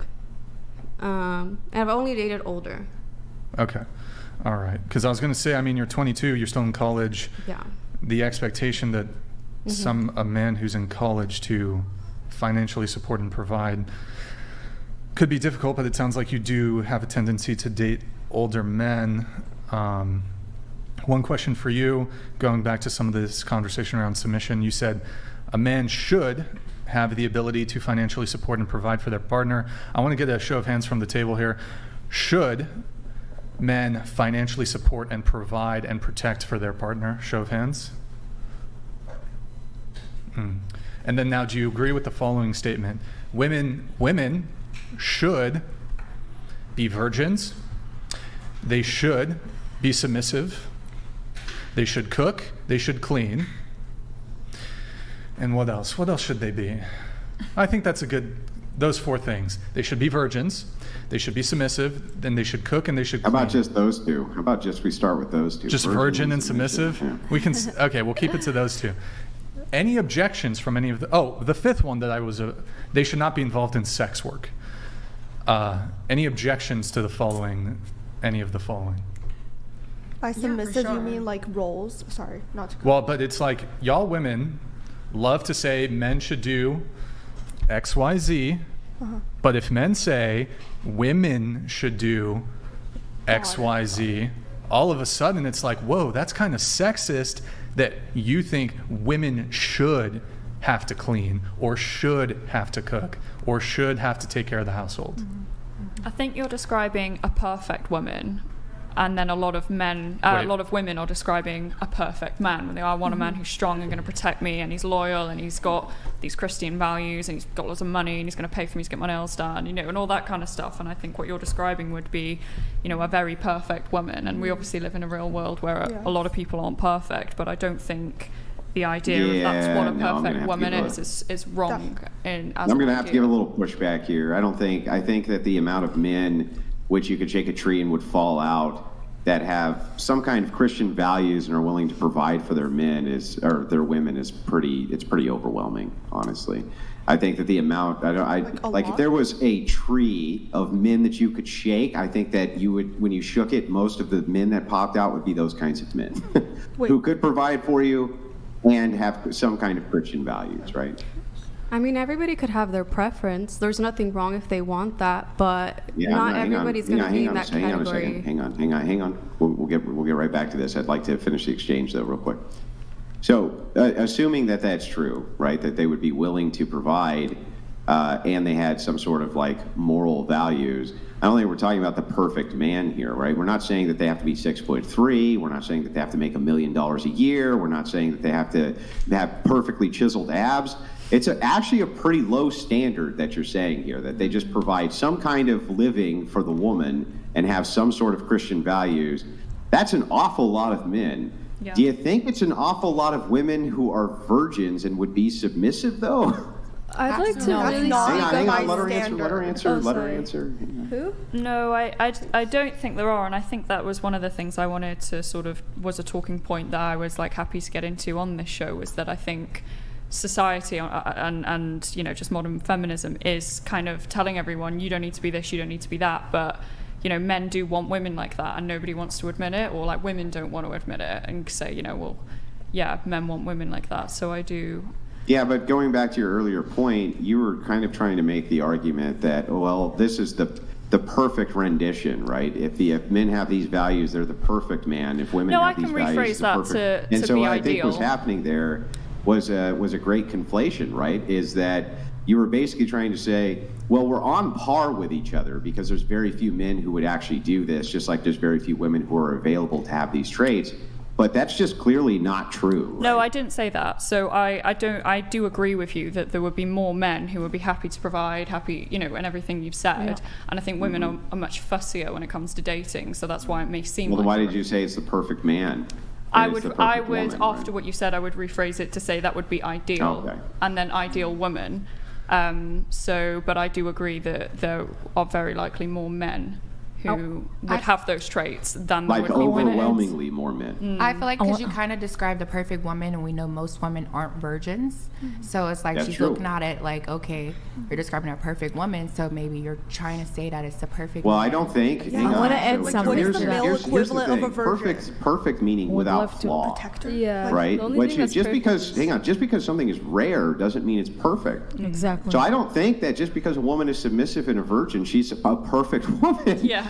Speaker 2: and I've only dated older.
Speaker 1: Okay. All right. Because I was going to say, I mean, you're 22, you're still in college.
Speaker 2: Yeah.
Speaker 1: The expectation that a man who's in college to financially support and provide could be difficult, but it sounds like you do have a tendency to date older men. One question for you, going back to some of this conversation around submission, you said a man should have the ability to financially support and provide for their partner. I want to get a show of hands from the table here. Should men financially support and provide and protect for their partner? Show of hands. And then now, do you agree with the following statement? Women should be virgins. They should be submissive. They should cook. They should clean. And what else? What else should they be? I think that's those four things. They should be virgins. They should be submissive. Then they should cook and they should clean.
Speaker 4: How about just those two? How about just we start with those two?
Speaker 1: Just virgin and submissive? Yeah. We can, okay, we'll keep it to those two. Any objections from any of the fifth one that they should not be involved in sex work. Any objections to any of the following?
Speaker 11: By submissive, you mean like roles? Sorry, not to cut.
Speaker 1: Well, but it's like y'all women love to say men should do X, Y, Z, but if men say women should do X, Y, Z, all of a sudden it's like, whoa, that's kind of sexist that you think women should have to clean or should have to cook or should have to take care of the household.
Speaker 5: I think you're describing a perfect woman, and then a lot of women are describing a perfect man. When they are, I want a man who's strong and going to protect me, and he's loyal, and he's got these Christian values, and he's got lots of money, and he's going to pay for me to get my nails done, and all that kind of stuff. And I think what you're describing would be, a very perfect woman. And we obviously live in a real world where a lot of people aren't perfect, but I don't think the idea of that's what a perfect woman is wrong.
Speaker 4: I'm going to have to give a little pushback here. I think that the amount of men which you could shake a tree and would fall out that have some kind of Christian values and are willing to provide for their their women is pretty overwhelming, honestly. I think that the amount, if there was a tree of men that you could shake, I think that you would, when you shook it, most of the men that popped out would be those kinds of men who could provide for you and have some kind of Christian values, right?
Speaker 2: I mean, everybody could have their preference. There's nothing wrong if they want that, but not everybody's going to be in that category.
Speaker 4: Hang on. We'll get right back to this. I'd like to finish the exchange though, real quick. So, assuming that that's true, right? That they would be willing to provide, and they had some sort of like moral values. I don't think we're talking about the perfect man here, right? We're not saying that they have to be 6'3". We're not saying that they have to make $1 million a year. We're not saying that they have to have perfectly chiseled abs. It's actually a pretty low standard that you're saying here, that they just provide some kind of living for the woman and have some sort of Christian values. That's an awful lot of men. Yeah. Do you think it's an awful lot of women who are virgins and would be submissive, though?
Speaker 6: I'd like to really
Speaker 4: hang on, let her answer.
Speaker 6: Who?
Speaker 5: No, I don't think there are, and I think that was one of the things I wanted to was a talking point that I was like happy to get into on this show, was that I think society and just modern feminism is kind of telling everyone you don't need to be this, you don't need to be that, but men do want women like that and nobody wants to admit it, or like women don't want to admit it and say men want women like that. So I do.
Speaker 4: Yeah, but going back to your earlier point, you were kind of trying to make the argument that, well, this is the perfect rendition, right? If men have these values, they're the perfect man. If women
Speaker 5: No, I
Speaker 4: have these
Speaker 5: can
Speaker 4: values,
Speaker 5: rephrase
Speaker 4: it's the
Speaker 5: that
Speaker 4: perfect.
Speaker 5: to
Speaker 4: And so
Speaker 5: be
Speaker 4: what I think
Speaker 5: ideal.
Speaker 4: was happening there was a great conflation, right? Is that you were basically trying to say, well, we're on par with each other because there's very few men who would actually do this, just like there's very few women who are available to have these traits. But that's just clearly not true. Right?
Speaker 5: No, I didn't say that. So I do agree with you that there would be more men who would be happy to provide, and everything you've said. And I think women are much fussier when it comes to dating. So that's why it may seem.
Speaker 4: Well, then
Speaker 5: like
Speaker 4: why did you say it's the perfect man?
Speaker 5: I
Speaker 4: And
Speaker 5: would,
Speaker 4: it's the perfect woman,
Speaker 5: after
Speaker 4: right?
Speaker 5: what you said, I would rephrase it to say that would be ideal,
Speaker 4: Okay.
Speaker 5: and then ideal woman. But I do agree that there are very likely more men who would have those traits than there
Speaker 4: Like
Speaker 5: would be women.
Speaker 4: overwhelmingly more men.
Speaker 8: I feel like because you kind of described the perfect woman, and we know most women aren't virgins. So it's like
Speaker 4: That's
Speaker 8: she's
Speaker 4: true.
Speaker 8: looking at it like, okay, you're describing a perfect woman, so maybe you're trying to say that it's the perfect
Speaker 4: Well,
Speaker 8: man.
Speaker 4: I don't think.
Speaker 11: Yeah.
Speaker 4: hang
Speaker 11: I
Speaker 4: on.
Speaker 3: wanna add
Speaker 4: So
Speaker 3: something
Speaker 11: What is
Speaker 3: to
Speaker 11: the
Speaker 3: that.
Speaker 11: male
Speaker 4: here's the
Speaker 11: equivalent of a
Speaker 4: thing.
Speaker 11: virgin?
Speaker 4: Perfect meaning
Speaker 3: Would
Speaker 4: without
Speaker 3: love to
Speaker 4: flaw.
Speaker 11: Protector.
Speaker 6: Yeah.
Speaker 4: Right?
Speaker 6: The only
Speaker 4: Which
Speaker 6: thing
Speaker 4: is
Speaker 6: that's
Speaker 4: just because,
Speaker 6: perfect
Speaker 4: hang on, just because something is rare doesn't mean it's perfect.
Speaker 3: Exactly.
Speaker 4: So I don't think that just because a woman is submissive and a virgin, she's a perfect woman.
Speaker 5: Yeah.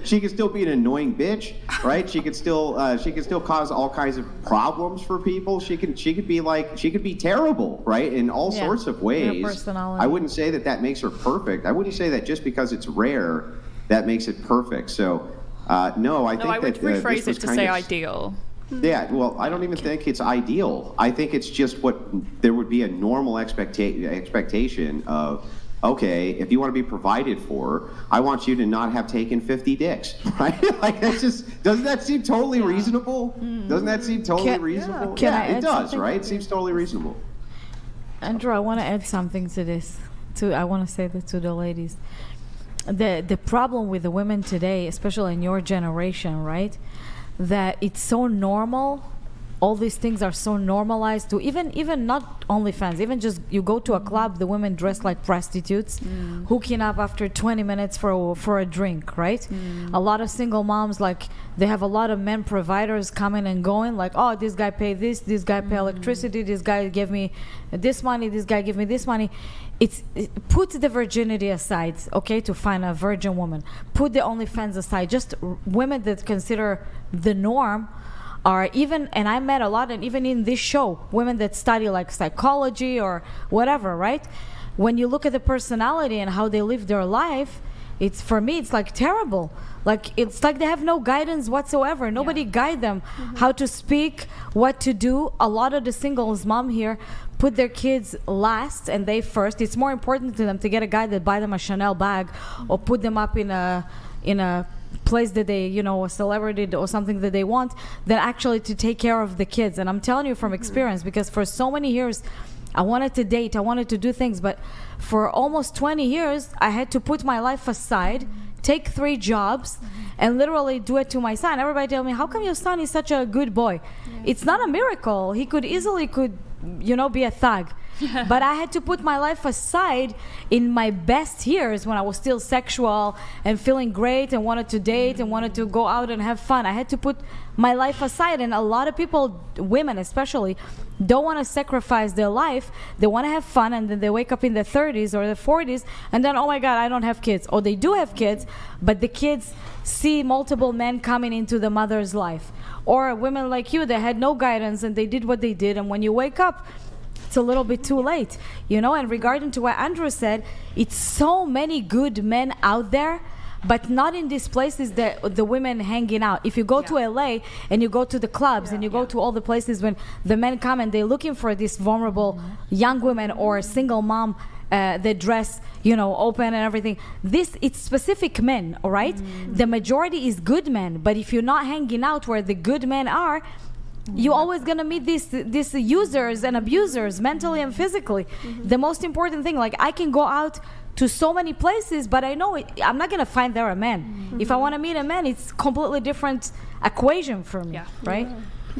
Speaker 4: She can still be an annoying bitch, right? She could still cause all kinds of problems for people. She could be terrible, right? In all
Speaker 3: Yeah.
Speaker 4: sorts of
Speaker 3: Her
Speaker 4: ways.
Speaker 3: personality.
Speaker 4: I wouldn't say that makes her perfect. I wouldn't say that just because it's rare that makes it perfect. So no, I
Speaker 5: No,
Speaker 4: think
Speaker 5: I would
Speaker 4: that
Speaker 5: rephrase
Speaker 4: this was
Speaker 5: it to
Speaker 4: kind
Speaker 5: say
Speaker 4: of-
Speaker 5: ideal.
Speaker 4: Yeah, well, I don't even think it's ideal. I think it's just what there would be a normal expectation of, okay, if you want to be provided for, I want you to not have taken 50 dicks, right? Like, that's just, doesn't that seem totally reasonable? Doesn't that seem totally reasonable?
Speaker 3: Can I
Speaker 4: it
Speaker 3: add
Speaker 4: does,
Speaker 3: something?
Speaker 4: right? It seems totally reasonable.
Speaker 3: Andrew, I want to add something to this. I want to say that to the ladies. The problem with the women today, especially in your generation, right? That it's so normal. All these things are so normalized to even not OnlyFans, even just you go to a club, the women dress like prostitutes, hooking up after 20 minutes for a drink, right? A lot of single moms, like, they have a lot of men providers coming and going, like, oh, this guy pay this guy pay electricity, this guy gave me this money, this guy give me this money. Put the virginity aside, okay, to find a virgin woman. Put the OnlyFans aside. Just women that consider the norm are even, and I met a lot, and even in this show, women that study like psychology or whatever, right? When you look at the personality and how they live their life, for me, it's like terrible. Like, it's like they have no guidance whatsoever. Nobody guide them how to speak, what to do. A lot of the singles mom here put their kids last and they first. It's more important to them to get a guy that buy them a Chanel bag or put them up in a place that they, a celebrity or something that they want, than actually to take care of the kids. And I'm telling you from experience, because for so many years I wanted to date, I wanted to do things, but for almost 20 years I had to put my life aside, take 3 jobs, and literally do it to my son. Everybody tell me, how come your son is such a good boy? It's not a miracle. He could easily be a thug. But I had to put my life aside in my best years when I was still sexual and feeling great and wanted to date and wanted to go out and have fun. I had to put my life aside, and a lot of people, women especially, don't want to sacrifice their life. They want to have fun, and then they wake up in their 30s or the 40s and then, oh my God, I don't have kids. Or they do have kids, but the kids see multiple men coming into the mother's life. Or women like you that had no guidance and they did what they did, and when you wake up, it's a little bit too late, And regarding to what Andrew said, it's so many good men out there, but not in these places that the women hanging out. If you go to LA and you go to the clubs and you go to all the places when the men come and they're looking for these vulnerable young women or single mom that dress, open and everything. It's specific men, all right? The majority is good men, but if you're not hanging out where the good men are, you're always gonna meet these users and abusers, mentally and physically. The most important thing, like, I can go out to so many places, but I know I'm not gonna find there a man. If I want to meet a man, it's completely different equation for me, right?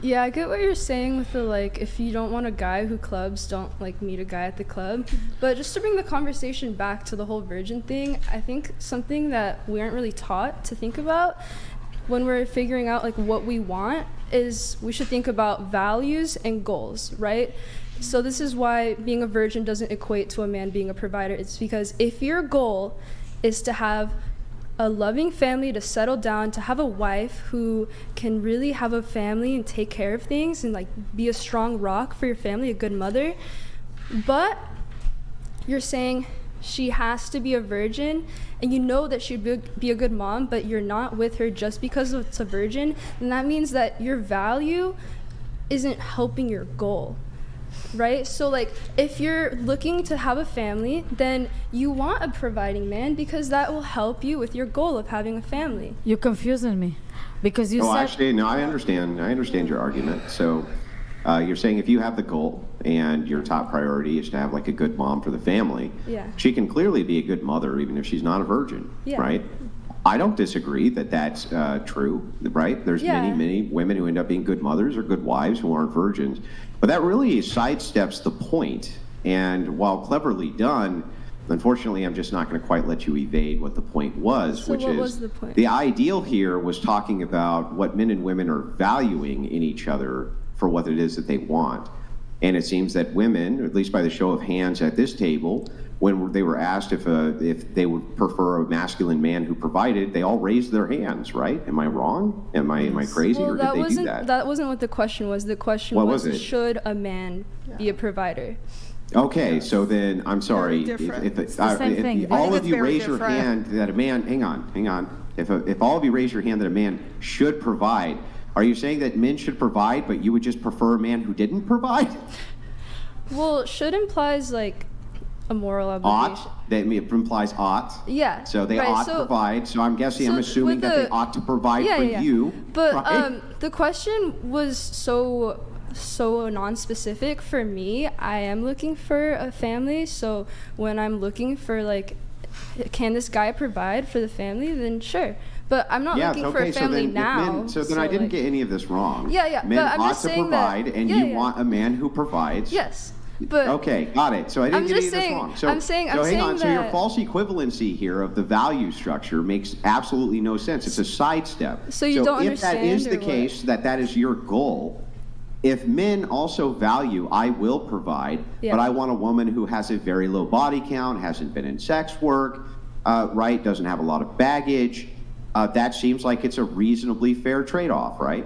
Speaker 6: Yeah, I get what you're saying with the, like, if you don't want a guy who clubs, don't, like, meet a guy at the club. But just to bring the conversation back to the whole virgin thing, I think something that we aren't really taught to think about when we're figuring out, like, what we want is we should think about values and goals, right? So this is why being a virgin doesn't equate to a man being a provider. It's because if your goal is to have a loving family, to settle down, to have a wife who can really have a family and take care of things and like be a strong rock for your family, a good mother. But you're saying she has to be a virgin, and you know that she'd be a good mom, but you're not with her just because it's a virgin, and that means that your value isn't helping your goal, right? So like, if you're looking to have a family, then you want a providing man because that will help you with your goal of having a family.
Speaker 3: You're confusing me, because you
Speaker 4: Oh,
Speaker 3: said...
Speaker 4: actually, no, I understand your argument. So you're saying if you have the goal and your top priority is to have like a good mom for the family,
Speaker 6: Yeah.
Speaker 4: she can clearly be a good mother even if she's not a virgin,
Speaker 6: Yeah.
Speaker 4: right? I don't disagree that that's true, right? There's
Speaker 6: Yeah.
Speaker 4: many women who end up being good mothers or good wives who aren't virgins. But that really sidesteps the point. And while cleverly done, unfortunately, I'm just not going to quite let you evade what the point was,
Speaker 6: So
Speaker 4: which
Speaker 6: what
Speaker 4: is
Speaker 6: was the point?
Speaker 4: the ideal here was talking about what men and women are valuing in each other for what it is that they want. And it seems that women, at least by the show of hands at this table, when they were asked if they would prefer a masculine man who provided, they all raised their hands, right? Am I wrong? Am I crazy,
Speaker 6: Well,
Speaker 4: or did they do that?
Speaker 6: That wasn't what the question was. The question
Speaker 4: What
Speaker 6: was
Speaker 4: was it?
Speaker 6: should a man be a provider?
Speaker 4: Okay, so then I'm sorry.
Speaker 11: Very different.
Speaker 4: If
Speaker 3: It's the same thing.
Speaker 4: all
Speaker 11: I think
Speaker 4: of
Speaker 11: it's
Speaker 4: you
Speaker 11: very
Speaker 4: raise your
Speaker 11: different.
Speaker 4: hand that a man, hang on. If all of you raise your hand that a man should provide, are you saying that men should provide, but you would just prefer a man who didn't provide?
Speaker 6: Well, should implies like a moral obligation.
Speaker 4: Ought, that implies ought.
Speaker 6: Yeah.
Speaker 4: So they
Speaker 6: right,
Speaker 4: ought
Speaker 6: so-
Speaker 4: to provide. So I'm guessing,
Speaker 6: so
Speaker 4: I'm assuming
Speaker 6: with
Speaker 4: that they
Speaker 6: the-
Speaker 4: ought to provide
Speaker 6: Yeah,
Speaker 4: for
Speaker 6: yeah, yeah.
Speaker 4: you.
Speaker 6: But
Speaker 4: right?
Speaker 6: the question was so non-specific for me. I am looking for a family, so when I'm looking for like, can this guy provide for the family? Then sure. But I'm not looking for a family now.
Speaker 4: So then I didn't
Speaker 6: like-
Speaker 4: get any of this wrong.
Speaker 6: Yeah,
Speaker 4: Men
Speaker 6: but I'm
Speaker 4: ought
Speaker 6: just
Speaker 4: to
Speaker 6: saying that-
Speaker 4: provide, and
Speaker 6: yeah,
Speaker 4: you
Speaker 6: yeah.
Speaker 4: want a man who provides.
Speaker 6: Yes, but
Speaker 4: Okay, got it. So I didn't
Speaker 6: I'm
Speaker 4: get any
Speaker 6: just
Speaker 4: of this
Speaker 6: saying-
Speaker 4: wrong. So,
Speaker 6: I'm saying
Speaker 4: hang on. So your
Speaker 6: that-
Speaker 4: false equivalency here of the value structure makes absolutely no sense. It's a sidestep.
Speaker 6: So you don't
Speaker 4: if that is
Speaker 6: understand,
Speaker 4: the
Speaker 6: or what?
Speaker 4: case, that is your goal, if men also value, I will provide,
Speaker 6: Yeah.
Speaker 4: but I want a woman who has a very low body count, hasn't been in sex work, right, doesn't have a lot of baggage, that seems like it's a reasonably fair trade-off, right?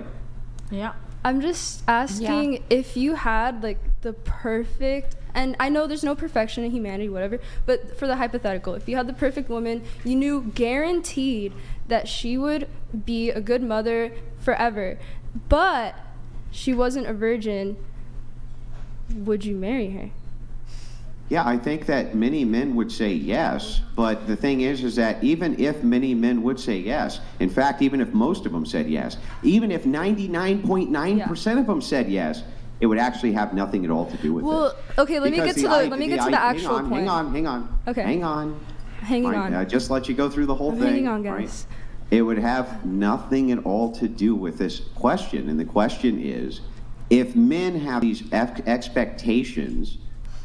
Speaker 3: Yeah.
Speaker 6: I'm just asking if you had like the perfect, and I know there's no perfection in humanity, whatever, but for the hypothetical, if you had the perfect woman, you knew guaranteed that she would be a good mother forever, but she wasn't a virgin, would you marry her?
Speaker 4: Yeah, I think that many men would say yes, but the thing is that even if many men would say yes, in fact, even if most of them said yes, even if 99.9% of them said yes, it would actually have nothing at all to do with
Speaker 6: Well,
Speaker 4: this.
Speaker 6: okay, let me get to the actual point.
Speaker 4: Hang on.
Speaker 6: Okay.
Speaker 4: Hang on.
Speaker 6: Hanging
Speaker 4: Right,
Speaker 6: on.
Speaker 4: I just let you go through the whole
Speaker 6: I'm
Speaker 4: thing.
Speaker 6: hanging on,
Speaker 4: right?
Speaker 6: guys.
Speaker 4: It would have nothing at all to do with this question. And the question is, if men have these expectations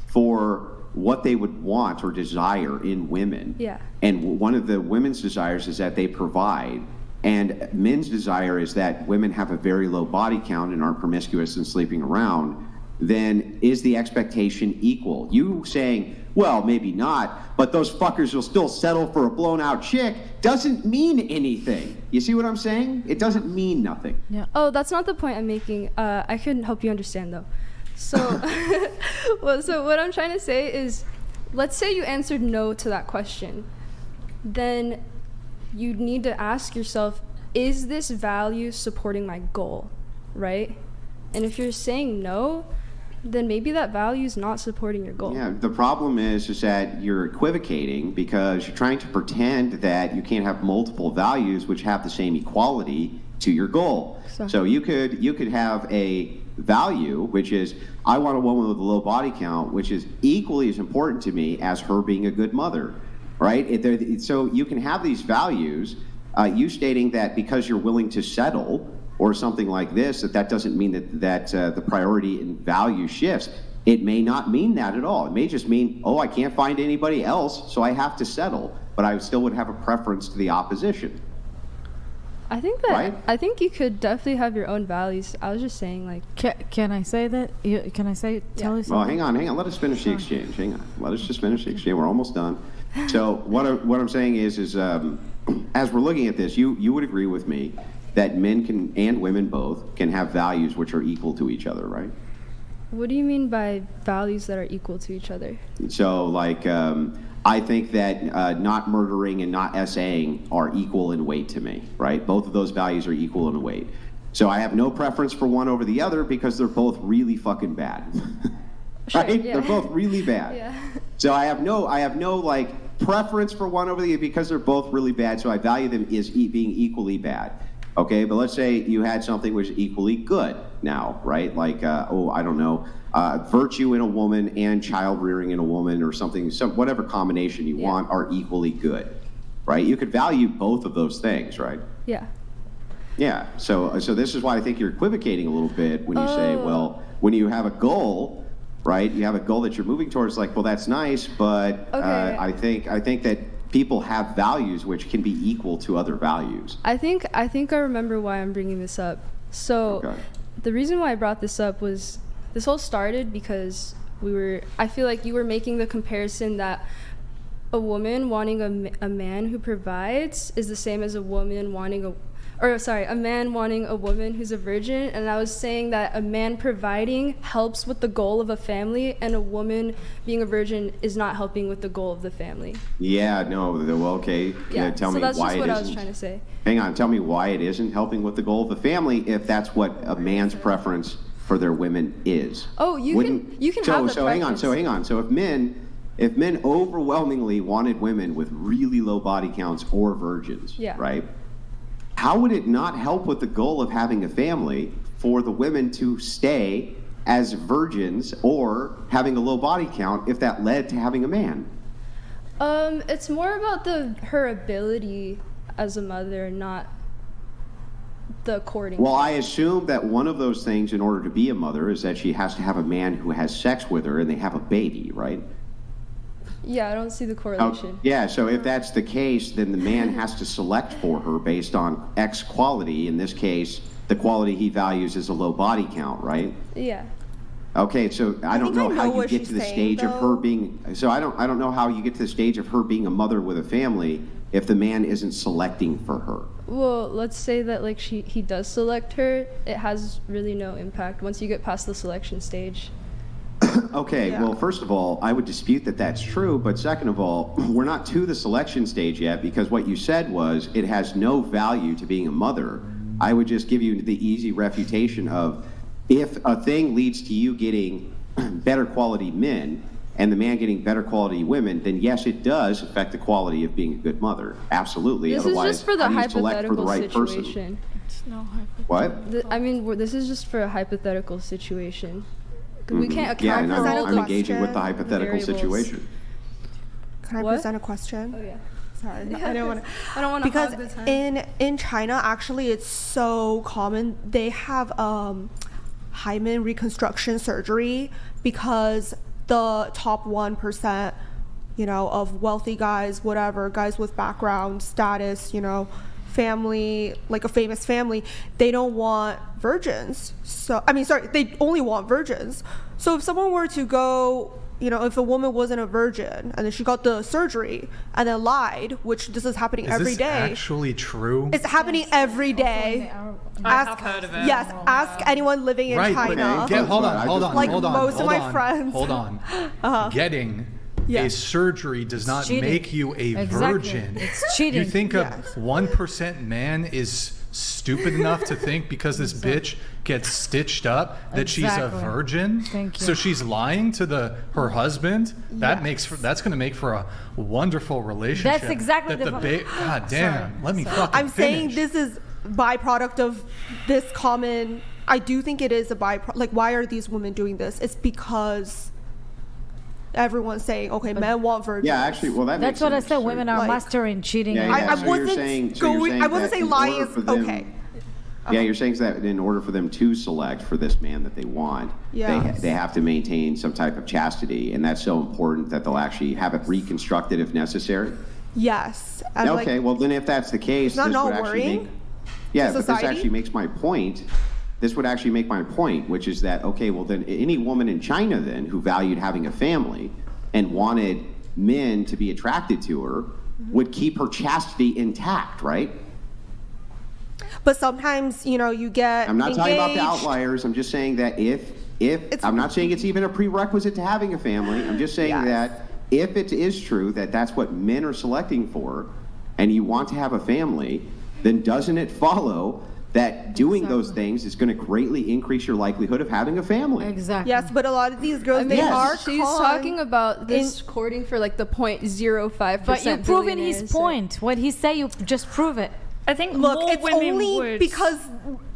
Speaker 4: for what they would want or desire in women,
Speaker 6: Yeah.
Speaker 4: and one of the women's desires is that they provide, and men's desire is that women have a very low body count and aren't promiscuous and sleeping around, then is the expectation equal? You saying, well, maybe not, but those fuckers will still settle for a blown out chick doesn't mean anything. You see what I'm saying? It doesn't mean nothing.
Speaker 3: Yeah.
Speaker 6: Oh, that's not the point I'm making. I can help you understand though. So, so what I'm trying to say is, let's say you answered no to that question. Then you need to ask yourself, is this value supporting my goal, right? And if you're saying no, then maybe that value is not supporting your goal.
Speaker 4: Yeah, the problem is that you're equivocating because you're trying to pretend that you can't have multiple values which have the same equality to your goal. So you could have a value which is, I want a woman with a low body count, which is equally as important to me as her being a good mother, right? So you can have these values, you stating that because you're willing to settle or something like this, that doesn't mean that the priority and value shifts. It may not mean that at all. It may just mean, oh, I can't find anybody else, so I have to settle. But I still would have a preference to the opposition.
Speaker 6: I think that
Speaker 4: Right?
Speaker 6: I think you could definitely have your own values. I was just saying, like,
Speaker 3: Can I say that? Can I say tell you something?
Speaker 4: Well, hang on. Let us finish the exchange. Hang on. Let us just finish the exchange. We're almost done. So what I'm saying is as we're looking at this, you would agree with me that men can and women both can have values which are equal to each other, right?
Speaker 6: what do you mean by values that are equal to each other?
Speaker 4: So, like, I think that not murdering and not essaying are equal in weight to me, right? Both of those values are equal in weight. So I have no preference for one over the other because they're both really fucking bad. Right?
Speaker 6: Yeah.
Speaker 4: They're both really bad.
Speaker 6: Yeah.
Speaker 4: So I have no like preference for one over the other because they're both really bad. So I value them as being equally bad. Okay, but let's say you had something which is equally good now, right? Like, I don't know, virtue in a woman and child rearing in a woman or something, whatever combination you want are equally good, right? You could value both of those things, right?
Speaker 6: Yeah.
Speaker 4: Yeah, so this is why I think you're equivocating a little bit when you say, well, when you have a goal, right? You have a goal that you're moving towards, like, well, that's nice, but
Speaker 6: Okay.
Speaker 4: I think that people have values which can be equal to other values.
Speaker 6: I think I remember why I'm bringing this up. So
Speaker 4: Okay.
Speaker 6: the reason why I brought this up was this all started because I feel like you were making the comparison that a woman wanting a man who provides is the same as a man wanting a woman who's a virgin. And I was saying that a man providing helps with the goal of a family, and a woman being a virgin is not helping with the goal of the family.
Speaker 4: Yeah, no, well, okay.
Speaker 6: Yeah,
Speaker 4: Tell
Speaker 6: so
Speaker 4: me
Speaker 6: that's
Speaker 4: why
Speaker 6: just
Speaker 4: it
Speaker 6: what
Speaker 4: isn't.
Speaker 6: I was trying to say.
Speaker 4: Hang on, tell me why it isn't helping with the goal of the family if that's what a man's preference for their women is.
Speaker 6: Oh, you can have the
Speaker 4: So hang on. So if men overwhelmingly wanted women with really low body counts or virgins,
Speaker 6: Yeah.
Speaker 4: right? How would it not help with the goal of having a family for the women to stay as virgins or having a low body count if that led to having a man?
Speaker 6: It's more about her ability as a mother, not the courting.
Speaker 4: Well, I assume that one of those things in order to be a mother is that she has to have a man who has sex with her and they have a baby, right?
Speaker 6: Yeah, I don't see the correlation.
Speaker 4: Yeah, so if that's the case, then the man has to select for her based on X quality. In this case, the quality he values is a low body count, right?
Speaker 6: Yeah.
Speaker 4: Okay, so I don't know how you
Speaker 11: what
Speaker 4: get
Speaker 11: she's
Speaker 4: to the
Speaker 11: saying,
Speaker 4: stage of her
Speaker 11: though.
Speaker 4: being. So I don't know how you get to the stage of her being a mother with a family if the man isn't selecting for her.
Speaker 6: Well, let's say that like he does select her. It has really no impact once you get past the selection stage.
Speaker 4: Okay,
Speaker 11: Yeah.
Speaker 4: well, first of all, I would dispute that that's true, but second of all, we're not to the selection stage yet because what you said was it has no value to being a mother. I would just give you the easy refutation of if a thing leads to you getting better quality men and the man getting better quality women, then yes, it does affect the quality of being a good mother. Absolutely.
Speaker 6: This
Speaker 4: Otherwise,
Speaker 6: is just for the
Speaker 4: how do you select for the
Speaker 6: hypothetical
Speaker 4: right person?
Speaker 6: situation.
Speaker 4: What?
Speaker 6: This is just for a hypothetical situation. We can't account
Speaker 4: Yeah, and
Speaker 6: for all
Speaker 4: I'm
Speaker 6: the
Speaker 4: engaging with the hypothetical
Speaker 6: variables.
Speaker 4: situation.
Speaker 11: Can I
Speaker 6: What?
Speaker 11: present a question?
Speaker 6: Oh yeah.
Speaker 11: Sorry, I don't want to.
Speaker 6: I don't want to
Speaker 11: Because
Speaker 6: hog the time.
Speaker 11: in China, actually, it's so common. They have hymen reconstruction surgery because the top 1%, of wealthy guys, whatever, guys with background, status, family, like a famous family, they don't want virgins. They only want virgins. So if someone were to go, if a woman wasn't a virgin and then she got the surgery and then lied, which this is happening
Speaker 1: Is
Speaker 11: every
Speaker 1: this
Speaker 11: day.
Speaker 1: actually true?
Speaker 11: It's happening every day.
Speaker 5: I have heard of it.
Speaker 11: Yes, ask anyone living in
Speaker 1: Right,
Speaker 11: China.
Speaker 1: but hold on.
Speaker 11: Like
Speaker 1: hold on,
Speaker 11: most of
Speaker 1: hold
Speaker 11: my
Speaker 1: on,
Speaker 11: friends.
Speaker 1: Hold on. Getting
Speaker 11: Yeah.
Speaker 1: a surgery does not
Speaker 3: cheating.
Speaker 1: make you a
Speaker 3: Exactly.
Speaker 1: virgin.
Speaker 3: It's cheating.
Speaker 1: You think
Speaker 11: Yes.
Speaker 1: a 1% man is stupid enough to think because this bitch gets stitched up that she's a
Speaker 3: Exactly.
Speaker 1: virgin?
Speaker 3: Thank you.
Speaker 1: So she's lying to her husband? That's
Speaker 11: Yes.
Speaker 1: going to make for a wonderful relationship.
Speaker 3: That's exactly
Speaker 1: that
Speaker 3: the
Speaker 1: God damn. Let me fucking
Speaker 11: I'm saying
Speaker 1: finish.
Speaker 11: this is byproduct of this common. I do think it is a byproduct. Like, why are these women doing this? It's because everyone's saying, okay, men want virgins.
Speaker 4: Yeah, actually, well, that
Speaker 3: That's
Speaker 4: makes
Speaker 3: what I
Speaker 4: sense.
Speaker 3: said. Women are
Speaker 11: Like-
Speaker 3: mastering cheating.
Speaker 4: Yeah,
Speaker 11: I
Speaker 4: so you're
Speaker 11: wasn't
Speaker 4: saying
Speaker 11: I wasn't
Speaker 4: that
Speaker 11: saying
Speaker 4: in
Speaker 11: lying
Speaker 4: order
Speaker 11: is
Speaker 4: for them-
Speaker 11: okay.
Speaker 4: Yeah, you're saying that in order for them to select for this man that they want,
Speaker 11: Yes.
Speaker 4: they have to maintain some type of chastity, and that's so important that they'll actually have it reconstructed if necessary.
Speaker 11: Yes. And
Speaker 4: Okay, well then if that's the case,
Speaker 11: not
Speaker 4: this
Speaker 11: not
Speaker 4: would actually
Speaker 11: worrying?
Speaker 4: make. Yeah,
Speaker 11: to
Speaker 4: but this
Speaker 11: society.
Speaker 4: actually makes my point. This would actually make my point, which is that, okay, well then any woman in China then who valued having a family and wanted men to be attracted to her would keep her chastity intact, right?
Speaker 11: But sometimes, you know, you get
Speaker 4: I'm not talking about the
Speaker 11: engaged.
Speaker 4: outliers. I'm just saying that if I'm not saying it's even a prerequisite to having a family. I'm just saying
Speaker 11: Yes.
Speaker 4: that if it is true that that's what men are selecting for, and you want to have a family, then doesn't it follow that doing those things is going to greatly increase your likelihood of having a family?
Speaker 3: Exactly.
Speaker 11: Yes, but a lot of these girls, they
Speaker 4: Yes.
Speaker 11: are
Speaker 6: She's
Speaker 11: con-
Speaker 6: talking about this courting for like the 0.05%.
Speaker 3: But you're proving his
Speaker 6: billionaires.
Speaker 3: point. What he say, you just prove it.
Speaker 5: I think
Speaker 11: Look,
Speaker 5: more
Speaker 11: it's
Speaker 5: women
Speaker 11: only
Speaker 5: would.
Speaker 11: because,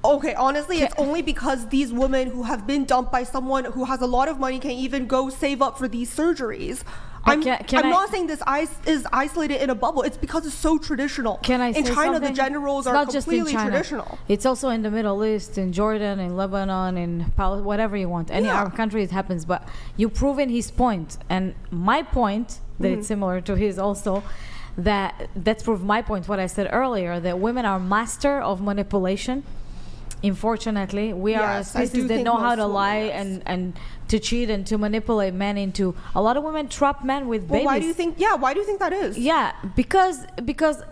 Speaker 11: okay, honestly, it's only because these women who have been dumped by someone who has a lot of money can even go save up for these surgeries. I'm
Speaker 3: can I-
Speaker 11: not saying this is isolated in a bubble. It's because it's so traditional.
Speaker 3: Can I
Speaker 11: in
Speaker 3: say
Speaker 11: China,
Speaker 3: something?
Speaker 11: the gender roles
Speaker 3: It's
Speaker 11: are
Speaker 3: not just in
Speaker 11: completely
Speaker 3: China.
Speaker 11: traditional.
Speaker 3: It's also in the Middle East, in Jordan, in Lebanon, in whatever you want. Any
Speaker 11: Yeah.
Speaker 3: Arab country it happens. But you proven his point, and my point that
Speaker 11: Mm-hmm.
Speaker 3: it's similar to his also. That's proved my point. What I said earlier, that women are master of manipulation. Unfortunately, we are a
Speaker 11: Yes, I do
Speaker 3: species that
Speaker 11: think
Speaker 3: know how
Speaker 11: most
Speaker 3: to
Speaker 11: women,
Speaker 3: lie
Speaker 11: yes.
Speaker 3: and to cheat and to manipulate men into. A lot of women trap men with
Speaker 11: Well,
Speaker 3: babies.
Speaker 11: why do you think? Yeah, why do you think that is?
Speaker 3: Yeah, because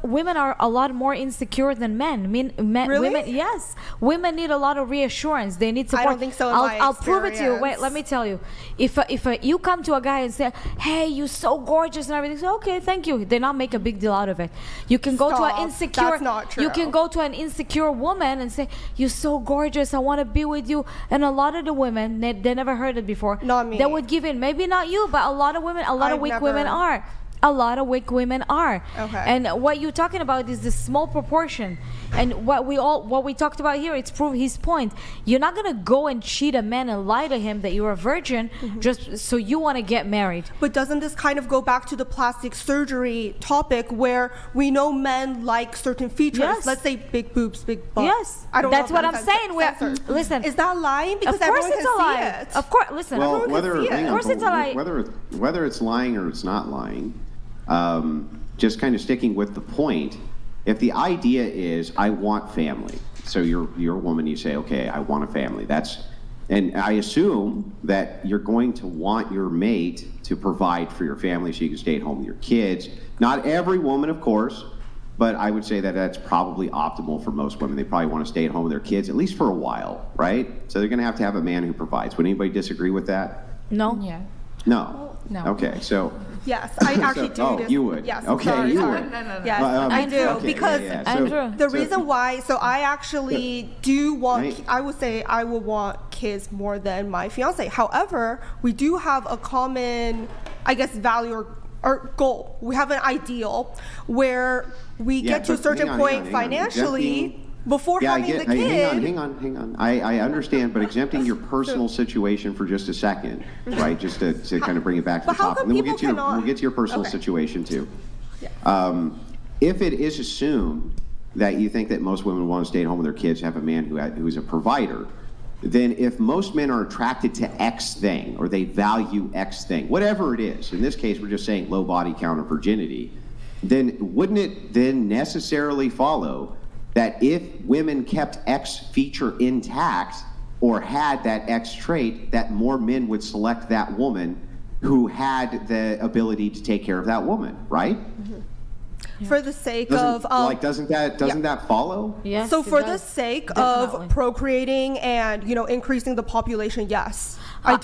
Speaker 3: women are a lot more insecure than men.
Speaker 11: Really?
Speaker 3: Women, yes, women need a lot of reassurance. They need support.
Speaker 11: I don't think so in
Speaker 3: I'll,
Speaker 11: my
Speaker 3: I'll prove it to you. Wait,
Speaker 11: experience.
Speaker 3: let me tell you. If you come to a guy and say, "Hey, you're so gorgeous" and everything, say, "Okay, thank you." They not make a big deal out of it. You can go to
Speaker 11: Stop.
Speaker 3: an insecure.
Speaker 11: That's not
Speaker 3: You
Speaker 11: true.
Speaker 3: can go to an insecure woman and say, "You're so gorgeous. I want to be with you." And a lot of the women, they never heard it before.
Speaker 11: Not me.
Speaker 3: They would give in. Maybe not you, but a lot of women, a lot of
Speaker 11: I've
Speaker 3: weak
Speaker 11: never-
Speaker 3: women are. A lot of weak women are.
Speaker 11: Okay.
Speaker 3: And what you're talking about is this small proportion. And what we talked about here, it's prove his point. You're not gonna go and cheat a man and lie to him that you're a virgin just so you want to get married.
Speaker 11: But doesn't this kind of go back to the plastic surgery topic where we know men like certain features?
Speaker 3: Yes.
Speaker 11: Let's say big boobs, big butts.
Speaker 3: Yes.
Speaker 11: I don't know
Speaker 3: That's
Speaker 11: if
Speaker 3: what
Speaker 11: that
Speaker 3: I'm
Speaker 11: is
Speaker 3: saying. We're-
Speaker 11: censored.
Speaker 3: listen.
Speaker 11: Is that lying? Because
Speaker 3: Of course
Speaker 11: everyone
Speaker 3: it's a
Speaker 11: can
Speaker 3: lie.
Speaker 11: see it.
Speaker 3: Of course, listen.
Speaker 4: Well,
Speaker 11: Everyone can
Speaker 4: whether
Speaker 11: see it.
Speaker 4: hang
Speaker 3: Of
Speaker 4: on,
Speaker 3: course it's a lie.
Speaker 4: whether it's lying or it's not lying, just kind of sticking with the point. If the idea is I want family, so you're a woman, you say, okay, I want a family. And I assume that you're going to want your mate to provide for your family so you can stay at home with your kids. Not every woman, of course, but I would say that that's probably optimal for most women. They probably want to stay at home with their kids, at least for a while, right? So they're going to have a man who provides. Would anybody disagree with that?
Speaker 3: No.
Speaker 8: Yeah.
Speaker 4: No.
Speaker 8: No.
Speaker 4: Okay, so.
Speaker 11: Yes, I actually do.
Speaker 4: Oh,
Speaker 11: this.
Speaker 4: you would.
Speaker 11: Yes.
Speaker 4: Okay,
Speaker 11: sorry,
Speaker 4: you
Speaker 11: sorry.
Speaker 4: would.
Speaker 11: Yes, I do
Speaker 4: okay,
Speaker 11: because
Speaker 4: yeah, yeah.
Speaker 3: Andrew.
Speaker 11: the reason why. So I actually do want.
Speaker 4: Right.
Speaker 11: I would say I would want kids more than my fiance. However, we do have a common, I guess, value or goal. We have an ideal where we
Speaker 4: Yeah,
Speaker 11: get to a
Speaker 4: but
Speaker 11: certain
Speaker 4: hang on,
Speaker 11: point
Speaker 4: hang on.
Speaker 11: financially
Speaker 4: Exempting-
Speaker 11: before
Speaker 4: Yeah,
Speaker 11: having the
Speaker 4: hey,
Speaker 11: kid.
Speaker 4: hang on. I understand, but exempting your personal situation for just a second, right? Just to kind of bring it back to
Speaker 11: But
Speaker 4: the
Speaker 11: how
Speaker 4: top,
Speaker 11: come
Speaker 4: and then
Speaker 11: people cannot-
Speaker 4: we'll get to your personal
Speaker 11: Okay.
Speaker 4: situation too. If it is assumed that you think that most women want to stay at home with their kids, have a man who is a provider, then if most men are attracted to X thing or they value X thing, whatever it is, in this case we're just saying low body count or virginity, then wouldn't it then necessarily follow that if women kept X feature intact or had that X trait, that more men would select that woman who had the ability to take care of that woman, right?
Speaker 11: For the sake
Speaker 4: Doesn't
Speaker 11: of
Speaker 4: doesn't that follow?
Speaker 3: Yes.
Speaker 11: so
Speaker 3: it
Speaker 11: for the
Speaker 3: does.
Speaker 11: sake
Speaker 3: Definitely.
Speaker 11: of procreating and increasing the population, yes, I do.